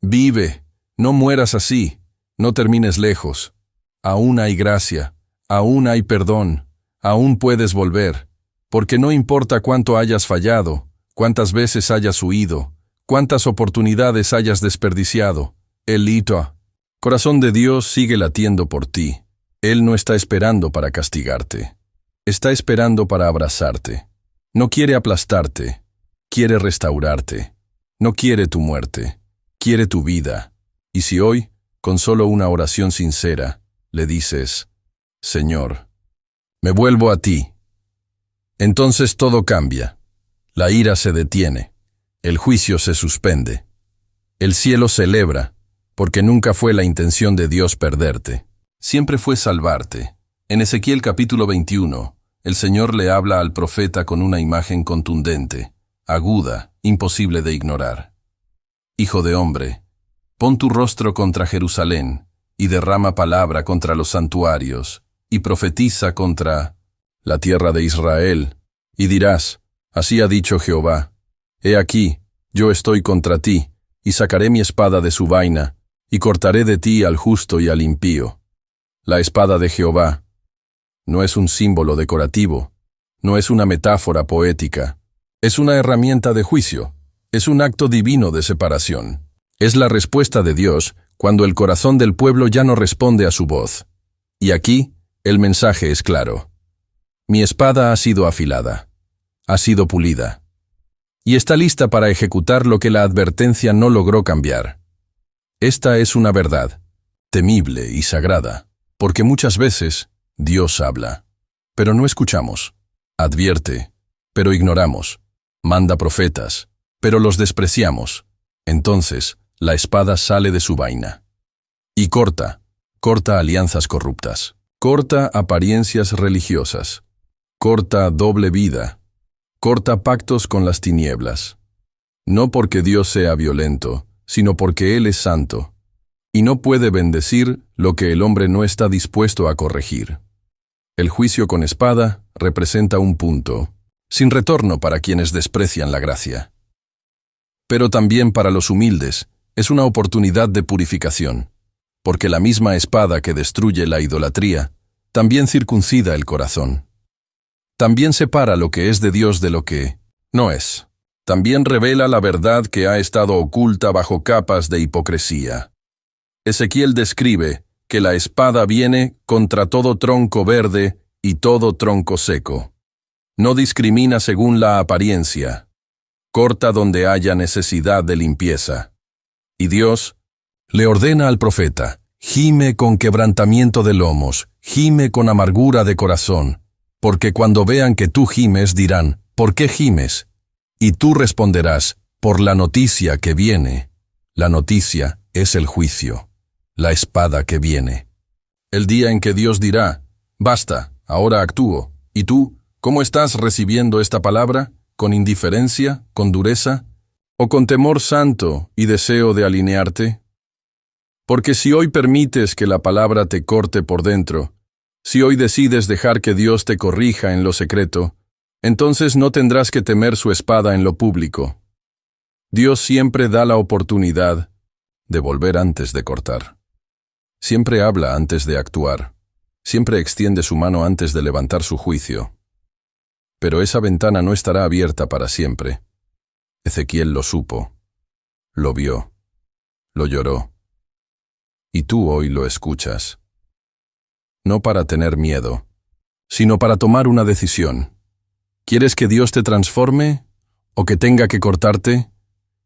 [SPEAKER 1] vive, no mueras así, no termines lejos. Aún hay gracia, aún hay perdón, aún puedes volver, porque no importa cuánto hayas fallado, cuántas veces hayas huido, cuántas oportunidades hayas desperdiciado, Elita, corazón de Dios sigue latiendo por ti. Él no está esperando para castigarte, está esperando para abrazarte. No quiere aplastarte, quiere restaurarte. No quiere tu muerte, quiere tu vida. Y si hoy, con solo una oración sincera, le dices, Señor, me vuelvo a ti, entonces todo cambia. La ira se detiene, el juicio se suspende. El cielo celebra, porque nunca fue la intención de Dios perderte. Siempre fue salvarte. En Ezequiel capítulo 21, el Señor le habla al profeta con una imagen contundente, aguda, imposible de ignorar. Hijo de hombre, pon tu rostro contra Jerusalén, y derrama palabra contra los santuarios, y profetiza contra la tierra de Israel, y dirás, así ha dicho Jehová, he aquí, yo estoy contra ti, y sacaré mi espada de su vaina, y cortaré de ti al justo y al impío. La espada de Jehová no es un símbolo decorativo, no es una metáfora poética, es una herramienta de juicio, es un acto divino de separación. Es la respuesta de Dios cuando el corazón del pueblo ya no responde a su voz. Y aquí, el mensaje es claro. Mi espada ha sido afilada, ha sido pulida, y está lista para ejecutar lo que la advertencia no logró cambiar. Esta es una verdad, temible y sagrada, porque muchas veces Dios habla, pero no escuchamos, advierte, pero ignoramos, manda profetas, pero los despreciamos. Entonces, la espada sale de su vaina. Y corta alianzas corruptas, corta apariencias religiosas, corta doble vida, corta pactos con las tinieblas. No porque Dios sea violento, sino porque Él es santo, y no puede bendecir lo que el hombre no está dispuesto a corregir. El juicio con espada representa un punto, sin retorno para quienes desprecian la gracia. Pero también para los humildes es una oportunidad de purificación, porque la misma espada que destruye la idolatría también circuncida el corazón. También separa lo que es de Dios de lo que no es. También revela la verdad que ha estado oculta bajo capas de hipocresía. Ezequiel describe que la espada viene contra todo tronco verde y todo tronco seco. No discrimina según la apariencia. Corta donde haya necesidad de limpieza. Y Dios le ordena al profeta: gime con quebrantamiento de lomos, gime con amargura de corazón, porque cuando vean que tú gimes dirán: ¿por qué gimes? Y tú responderás: por la noticia que viene. La noticia es el juicio, la espada que viene. El día en que Dios dirá: basta, ahora actúo. ¿Y tú, cómo estás recibiendo esta palabra? ¿Con indiferencia, con dureza, o con temor santo y deseo de alinearte? Porque si hoy permites que la palabra te corte por dentro, si hoy decides dejar que Dios te corrija en lo secreto, entonces no tendrás que temer su espada en lo público. Dios siempre da la oportunidad de volver antes de cortar. Siempre habla antes de actuar. Siempre extiende su mano antes de levantar su juicio. Pero esa ventana no estará abierta para siempre. Ezequiel lo supo, lo vio, lo lloró. Y tú hoy lo escuchas. No para tener miedo, sino para tomar una decisión. ¿Quieres que Dios te transforme o que tenga que cortarte?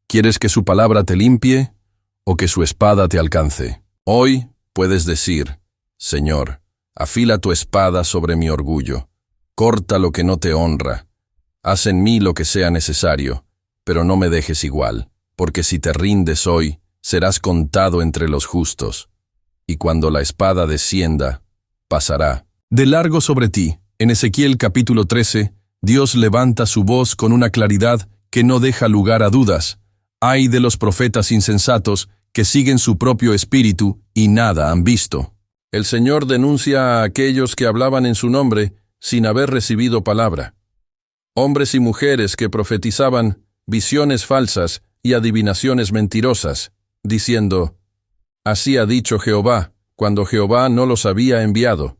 [SPEAKER 1] ¿Quieres que su palabra te limpie o que su espada te alcance? Hoy puedes decir: Señor, afila tu espada sobre mi orgullo. Corta lo que no te honra. Haz en mí lo que sea necesario, pero no me dejes igual, porque si te rindes hoy, serás contado entre los justos. Y cuando la espada descienda, pasará de largo sobre ti. En Ezequiel capítulo 13, Dios levanta su voz con una claridad que no deja lugar a dudas. Ay de los profetas insensatos que siguen su propio espíritu y nada han visto. El Señor denuncia a aquellos que hablaban en su nombre sin haber recibido palabra. Hombres y mujeres que profetizaban visiones falsas y adivinaciones mentirosas, diciendo: así ha dicho Jehová, cuando Jehová no los había enviado.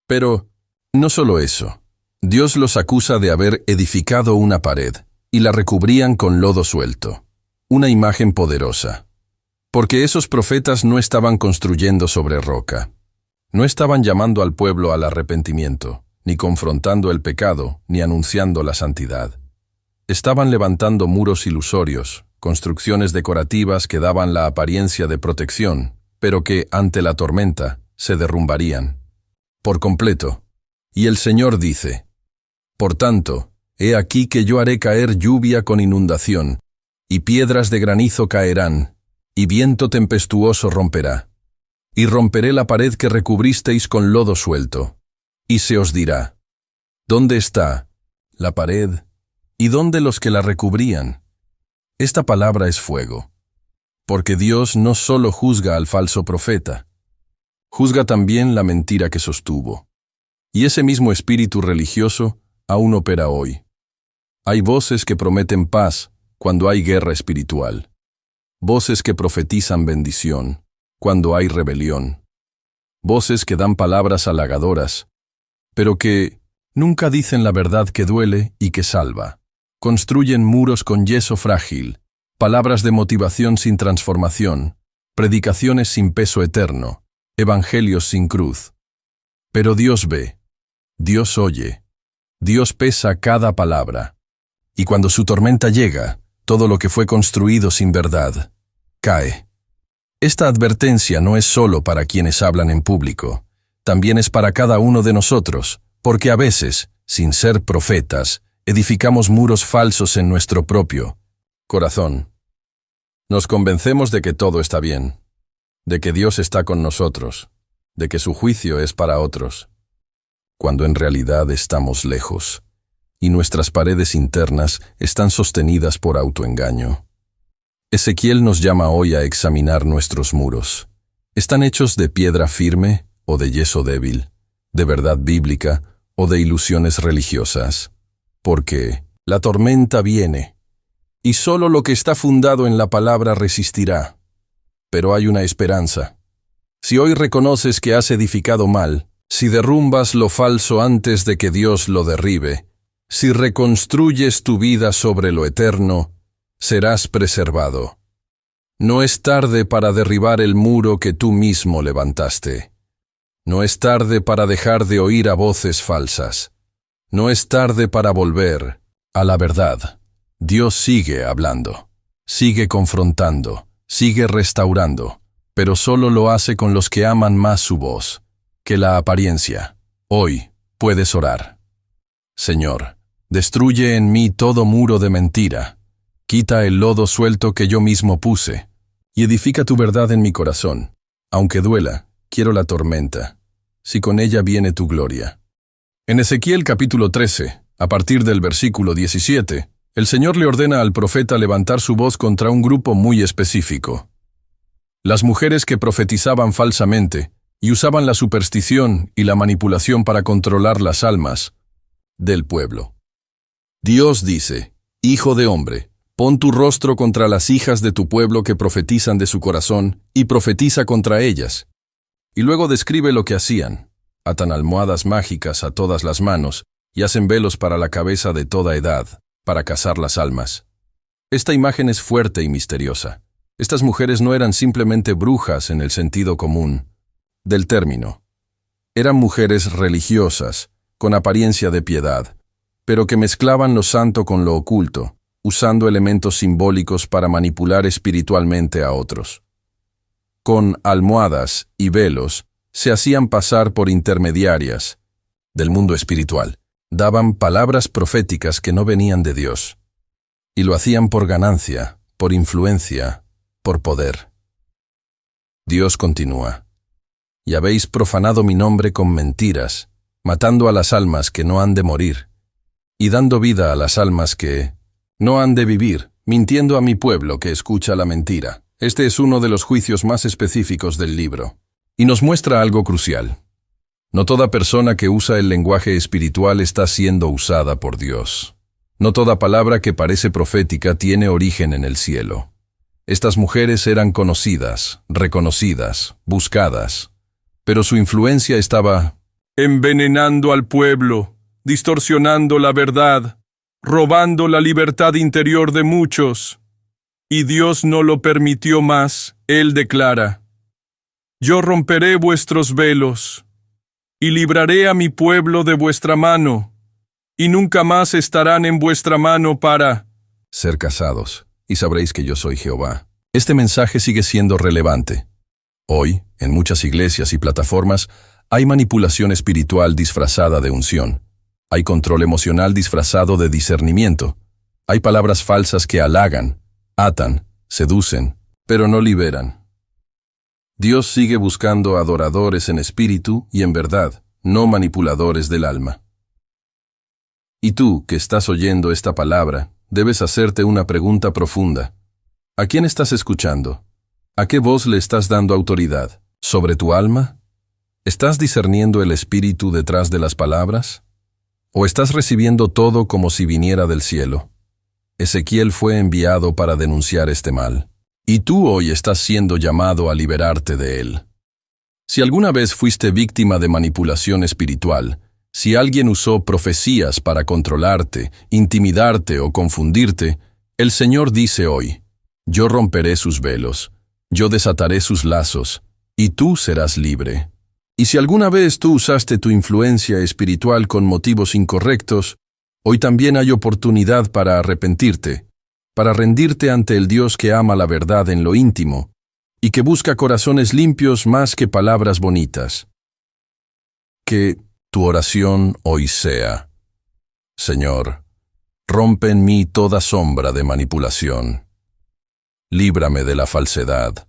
[SPEAKER 1] Pero no solo eso. Dios los acusa de haber edificado una pared y la recubrían con lodo suelto, una imagen poderosa. Porque esos profetas no estaban construyendo sobre roca. No estaban llamando al pueblo al arrepentimiento, ni confrontando el pecado, ni anunciando la santidad. Estaban levantando muros ilusorios, construcciones decorativas que daban la apariencia de protección, pero que, ante la tormenta, se derrumbarían por completo. Y el Señor dice: por tanto, he aquí que yo haré caer lluvia con inundación, y piedras de granizo caerán, y viento tempestuoso romperá. Y romperé la pared que recubristeis con lodo suelto. Y se os dirá: ¿dónde está la pared? ¿Y dónde los que la recubrían? Esta palabra es fuego. Porque Dios no solo juzga al falso profeta, juzga también la mentira que sostuvo. Y ese mismo espíritu religioso aún opera hoy. Hay voces que prometen paz cuando hay guerra espiritual. Voces que profetizan bendición cuando hay rebelión. Voces que dan palabras halagadoras, pero que nunca dicen la verdad que duele y que salva. Construyen muros con yeso frágil palabras de motivación sin transformación, predicaciones sin peso eterno, evangelios sin cruz. Pero Dios ve, Dios oye, Dios pesa cada palabra. Y cuando su tormenta llega, todo lo que fue construido sin verdad cae. Esta advertencia no es solo para quienes hablan en público, también es para cada uno de nosotros, porque a veces, sin ser profetas, edificamos muros falsos en nuestro propio corazón. Nos convencemos de que todo está bien, de que Dios está con nosotros, de que su juicio es para otros, cuando en realidad estamos lejos, y nuestras paredes internas están sostenidas por autoengaño. Ezequiel nos llama hoy a examinar nuestros muros. ¿Están hechos de piedra firme o de yeso débil, de verdad bíblica o de ilusiones religiosas? Porque la tormenta viene, y solo lo que está fundado en la palabra resistirá. Pero hay una esperanza. Si hoy reconoces que has edificado mal, si derrumbas lo falso antes de que Dios lo derribe, si reconstruyes tu vida sobre lo eterno, serás preservado. No es tarde para derribar el muro que tú mismo levantaste. No es tarde para dejar de oír a voces falsas. No es tarde para volver a la verdad. Dios sigue hablando, sigue confrontando, sigue restaurando, pero solo lo hace con los que aman más su voz que la apariencia. Hoy puedes orar. Señor, destruye en mí todo muro de mentira. Quita el lodo suelto que yo mismo puse, y edifica tu verdad en mi corazón. Aunque duela, quiero la tormenta, si con ella viene tu gloria. En Ezequiel capítulo 13, a partir del versículo 17, el Señor le ordena al profeta levantar su voz contra un grupo muy específico. Las mujeres que profetizaban falsamente y usaban la superstición y la manipulación para controlar las almas del pueblo. Dios dice, Hijo de hombre, pon tu rostro contra las hijas de tu pueblo que profetizan de su corazón y profetiza contra ellas. Y luego describe lo que hacían. Atan almohadas mágicas a todas las manos y hacen velos para la cabeza de toda edad, para cazar las almas. Esta imagen es fuerte y misteriosa. Estas mujeres no eran simplemente brujas en el sentido común del término. Eran mujeres religiosas, con apariencia de piedad, pero que mezclaban lo santo con lo oculto, usando elementos simbólicos para manipular espiritualmente a otros. Con almohadas y velos, se hacían pasar por intermediarias del mundo espiritual. Daban palabras proféticas que no venían de Dios. Y lo hacían por ganancia, por influencia, por poder. Dios continúa. Y habéis profanado mi nombre con mentiras, matando a las almas que no han de morir, y dando vida a las almas que no han de vivir, mintiendo a mi pueblo que escucha la mentira. Este es uno de los juicios más específicos del libro. Y nos muestra algo crucial. No toda persona que usa el lenguaje espiritual está siendo usada por Dios. No toda palabra que parece profética tiene origen en el cielo. Estas mujeres eran conocidas, reconocidas, buscadas, pero su influencia estaba envenenando al pueblo, distorsionando la verdad, robando la libertad interior de muchos. Y Dios no lo permitió más. Él declara, yo romperé vuestros velos, y libraré a mi pueblo de vuestra mano, y nunca más estarán en vuestra mano para ser casados, y sabréis que yo soy Jehová. Este mensaje sigue siendo relevante. Hoy, en muchas iglesias y plataformas, hay manipulación espiritual disfrazada de unción. Hay control emocional disfrazado de discernimiento. Hay palabras falsas que halagan, atan, seducen, pero no liberan. Dios sigue buscando adoradores en espíritu y en verdad, no manipuladores del alma. Y tú, que estás oyendo esta palabra, debes hacerte una pregunta profunda. ¿A quién estás escuchando? ¿A qué voz le estás dando autoridad? ¿Sobre tu alma? ¿Estás discerniendo el espíritu detrás de las palabras? ¿O estás recibiendo todo como si viniera del cielo? Ezequiel fue enviado para denunciar este mal. Y tú hoy estás siendo llamado a liberarte de él. Si alguna vez fuiste víctima de manipulación espiritual, si alguien usó profecías para controlarte, intimidarte o confundirte, el Señor dice hoy, Yo romperé sus velos, yo desataré sus lazos, y tú serás libre. Y si alguna vez tú usaste tu influencia espiritual con motivos incorrectos, hoy también hay oportunidad para arrepentirte, para rendirte ante el Dios que ama la verdad en lo íntimo, y que busca corazones limpios más que palabras bonitas. Que tu oración hoy sea: Señor, rompe en mí toda sombra de manipulación. Líbrame de la falsedad,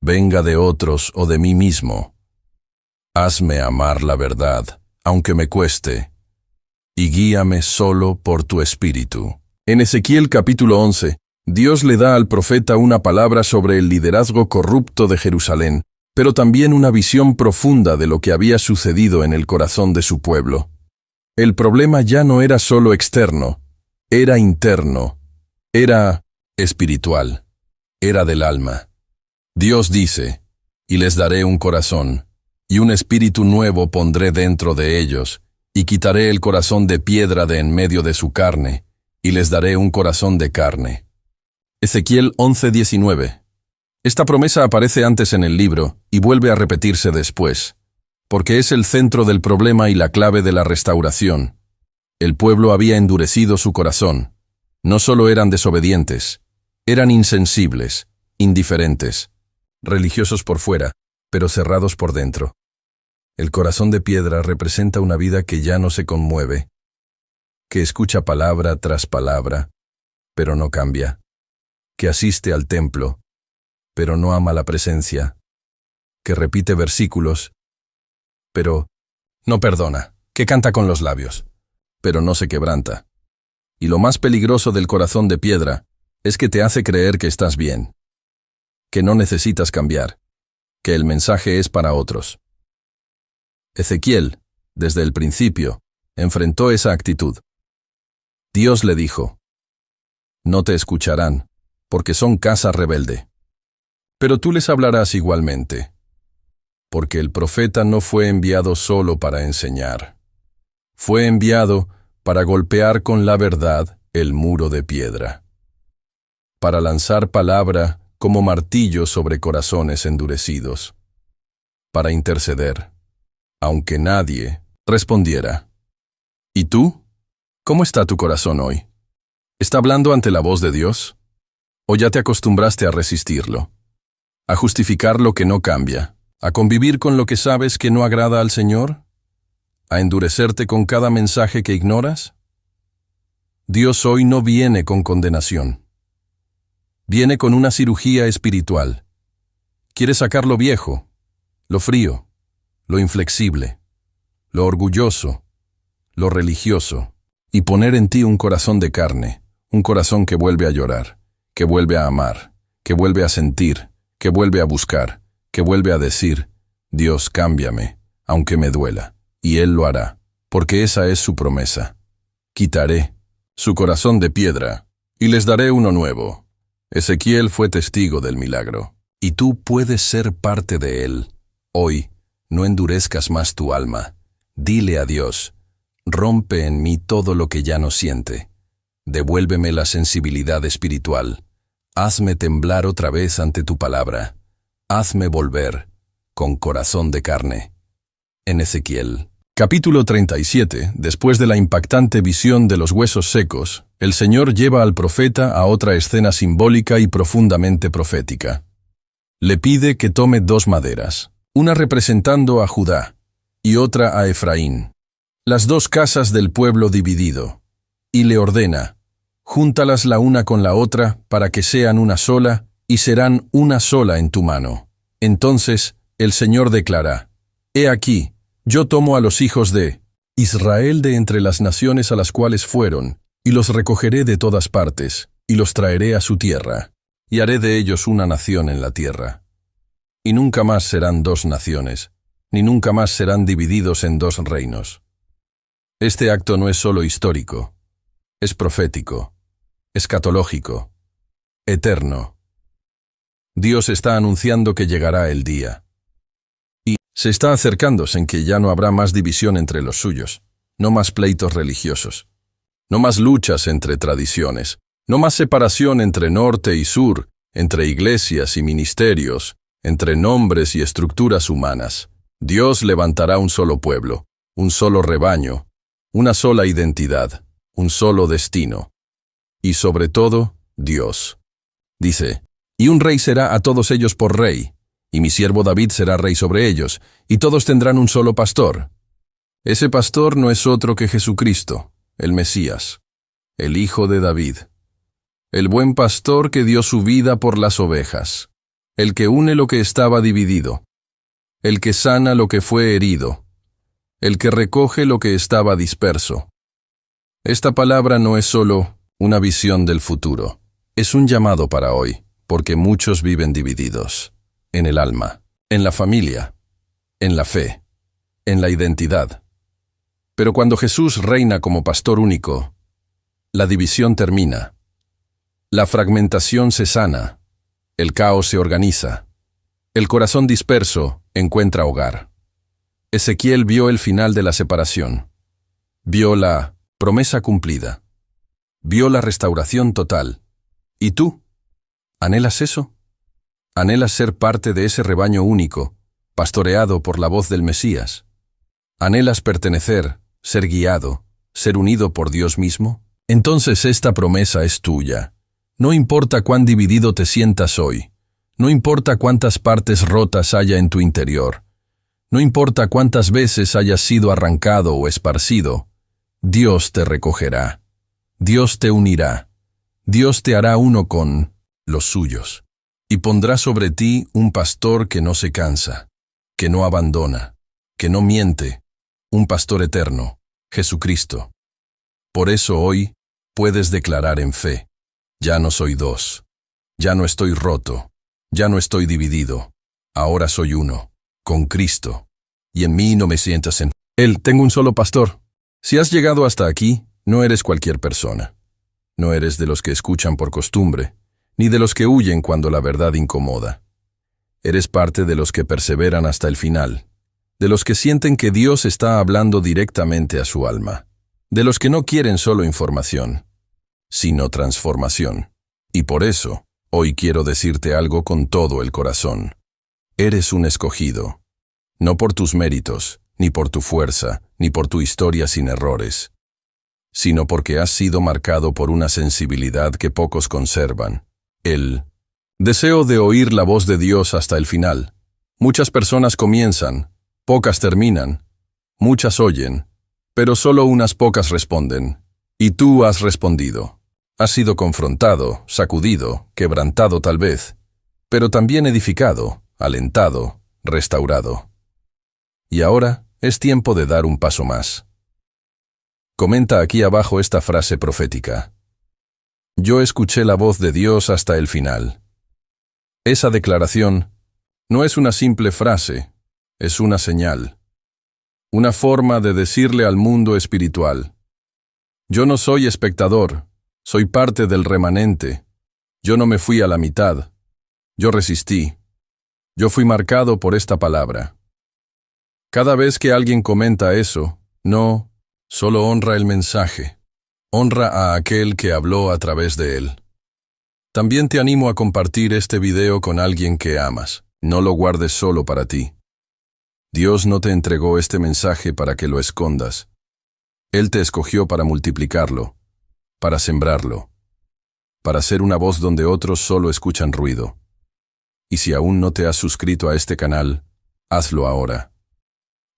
[SPEAKER 1] venga de otros o de mí mismo. Hazme amar la verdad, aunque me cueste, y guíame solo por tu espíritu. En Ezequiel capítulo 11, Dios le da al profeta una palabra sobre el liderazgo corrupto de Jerusalén, pero también una visión profunda de lo que había sucedido en el corazón de su pueblo. El problema ya no era solo externo, era interno, era espiritual, era del alma. Dios dice: y les daré un corazón, y un espíritu nuevo pondré dentro de ellos, y quitaré el corazón de piedra de en medio de su carne, y les daré un corazón de carne. Ezequiel 11:19. Esta promesa aparece antes en el libro y vuelve a repetirse después, porque es el centro del problema y la clave de la restauración. El pueblo había endurecido su corazón. No solo eran desobedientes, eran insensibles, indiferentes, religiosos por fuera, pero cerrados por dentro. El corazón de piedra representa una vida que ya no se conmueve, que escucha palabra tras palabra, pero no cambia, que asiste al templo, pero no ama la presencia, que repite versículos, pero no perdona, que canta con los labios, pero no se quebranta. Y lo más peligroso del corazón de piedra es que te hace creer que estás bien, que no necesitas cambiar, que el mensaje es para otros. Ezequiel, desde el principio, enfrentó esa actitud. Dios le dijo: no te escucharán, porque son casa rebelde. Pero tú les hablarás igualmente, porque el profeta no fue enviado solo para enseñar. Fue enviado para golpear con la verdad el muro de piedra, para lanzar palabra como martillo sobre corazones endurecidos, para interceder, aunque nadie respondiera. ¿Y tú? ¿Cómo está tu corazón hoy? ¿Está hablando ante la voz de Dios? ¿O ya te acostumbraste a resistirlo? ¿A justificar lo que no cambia? ¿A convivir con lo que sabes que no agrada al Señor? ¿A endurecerte con cada mensaje que ignoras? Dios hoy no viene con condenación. Viene con una cirugía espiritual. Quiere sacar lo viejo, lo frío, lo inflexible, lo orgulloso, lo religioso, y poner en ti un corazón de carne, un corazón que vuelve a llorar, que vuelve a amar, que vuelve a sentir, que vuelve a buscar, que vuelve a decir: Dios, cámbiame, aunque me duela. Y Él lo hará, porque esa es su promesa. Quitaré su corazón de piedra y les daré uno nuevo. Ezequiel fue testigo del milagro, y tú puedes ser parte de él. Hoy, no endurezcas más tu alma. Dile a Dios: rompe en mí todo lo que ya no siente. Devuélveme la sensibilidad espiritual. Hazme temblar otra vez ante tu palabra. Hazme volver, con corazón de carne. En Ezequiel capítulo 37, después de la impactante visión de los huesos secos, el Señor lleva al profeta a otra escena simbólica y profundamente profética. Le pide que tome 2 maderas, una representando a Judá y otra a Efraín, las 2 casas del pueblo dividido, y le ordena: júntalas la una con la otra para que sean una sola, y serán una sola en tu mano. Entonces el Señor declara: he aquí, yo tomo a los hijos de Israel de entre las naciones a las cuales fueron, y los recogeré de todas partes, y los traeré a su tierra, y haré de ellos una nación en la tierra. Y nunca más serán 2 naciones, ni nunca más serán divididos en 2 reinos. Este acto no es solo histórico, es profético, escatológico, eterno. Dios está anunciando que llegará el día. Y se está acercándose en que ya no habrá más división entre los suyos, no más pleitos religiosos, no más luchas entre tradiciones, no más separación entre norte y sur, entre iglesias y ministerios, entre nombres y estructuras humanas. Dios levantará un solo pueblo, un solo rebaño, una sola identidad, un solo destino. Y sobre todo, Dios. Dice, y un rey será a todos ellos por rey, y mi siervo David será rey sobre ellos, y todos tendrán un solo pastor. Ese pastor no es otro que Jesucristo, el Mesías, el Hijo de David. El buen pastor que dio su vida por las ovejas, el que une lo que estaba dividido, el que sana lo que fue herido, el que recoge lo que estaba disperso. Esta palabra no es solo una visión del futuro, es un llamado para hoy, porque muchos viven divididos, en el alma, en la familia, en la fe, en la identidad. Pero cuando Jesús reina como pastor único, la división termina, la fragmentación se sana, el caos se organiza, el corazón disperso encuentra hogar. Ezequiel vio el final de la separación, vio la promesa cumplida, vio la restauración total. ¿Y tú? ¿Anhelas eso? ¿Anhelas ser parte de ese rebaño único, pastoreado por la voz del Mesías? ¿Anhelas pertenecer, ser guiado, ser unido por Dios mismo? Entonces esta promesa es tuya. No importa cuán dividido te sientas hoy, no importa cuántas partes rotas haya en tu interior, no importa cuántas veces hayas sido arrancado o esparcido, Dios te recogerá, Dios te unirá, Dios te hará uno con los suyos, y pondrá sobre ti un pastor que no se cansa, que no abandona, que no miente, un pastor eterno, Jesucristo. Por eso hoy puedes declarar en fe, ya no soy dos, ya no estoy roto, ya no estoy dividido, ahora soy uno, con Cristo, y en mí no me sientas en Él. Tengo un solo pastor. Si has llegado hasta aquí, no eres cualquier persona. No eres de los que escuchan por costumbre, ni de los que huyen cuando la verdad incomoda. Eres parte de los que perseveran hasta el final, de los que sienten que Dios está hablando directamente a su alma, de los que no quieren solo información, sino transformación. Y por eso, hoy quiero decirte algo con todo el corazón. Eres un escogido, no por tus méritos, ni por tu fuerza, ni por tu historia sin errores, sino porque has sido marcado por una sensibilidad que pocos conservan, el deseo de oír la voz de Dios hasta el final. Muchas personas comienzan, pocas terminan, muchas oyen, pero solo unas pocas responden. Y tú has respondido. Has sido confrontado, sacudido, quebrantado tal vez, pero también edificado, alentado, restaurado. Y ahora es tiempo de dar un paso más. Comenta aquí abajo esta frase profética. Yo escuché la voz de Dios hasta el final. Esa declaración no es una simple frase, es una señal, una forma de decirle al mundo espiritual: yo no soy espectador, soy parte del remanente. Yo no me fui a la mitad. Yo resistí. Yo fui marcado por esta palabra. Cada vez que alguien comenta eso, no solo honra el mensaje, honra a aquel que habló a través de él. También te animo a compartir este video con alguien que amas. No lo guardes solo para ti. Dios no te entregó este mensaje para que lo escondas. Él te escogió para multiplicarlo, para sembrarlo, para ser una voz donde otros solo escuchan ruido. Y si aún no te has suscrito a este canal, hazlo ahora.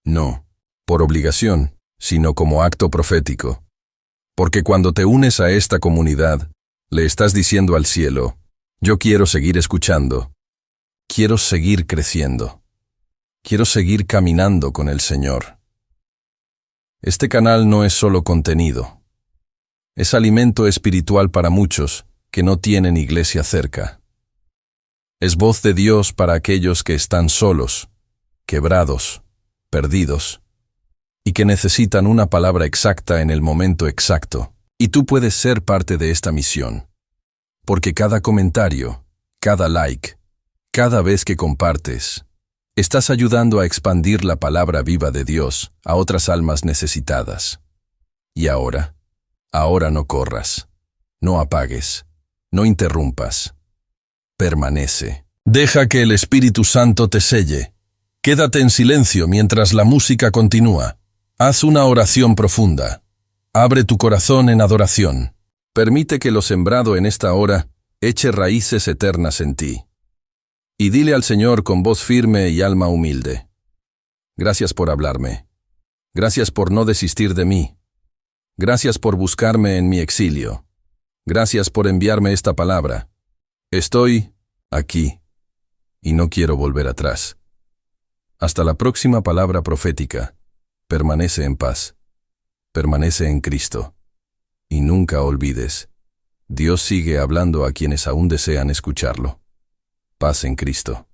[SPEAKER 1] No por obligación, sino como acto profético. Porque cuando te unes a esta comunidad, le estás diciendo al cielo: yo quiero seguir escuchando, quiero seguir creciendo, quiero seguir caminando con el Señor. Este canal no es solo contenido. Es alimento espiritual para muchos que no tienen iglesia cerca. Es voz de Dios para aquellos que están solos, quebrados, perdidos, y que necesitan una palabra exacta en el momento exacto. Y tú puedes ser parte de esta misión, porque cada comentario, cada like, cada vez que compartes, estás ayudando a expandir la palabra viva de Dios a otras almas necesitadas. Y ahora no corras, no apagues, no interrumpas. permanece. Deja que el Espíritu Santo te selle. Quédate en silencio mientras la música continúa. Haz una oración profunda. Abre tu corazón en adoración. Permite que lo sembrado en esta hora eche raíces eternas en ti. Y dile al Señor con voz firme y alma humilde: gracias por hablarme. Gracias por no desistir de mí. Gracias por buscarme en mi exilio. Gracias por enviarme esta palabra. Estoy aquí y no quiero volver atrás. Hasta la próxima palabra profética. Permanece en paz. Permanece en Cristo. Y nunca olvides, Dios sigue hablando a quienes aún desean escucharlo. Paz en Cristo.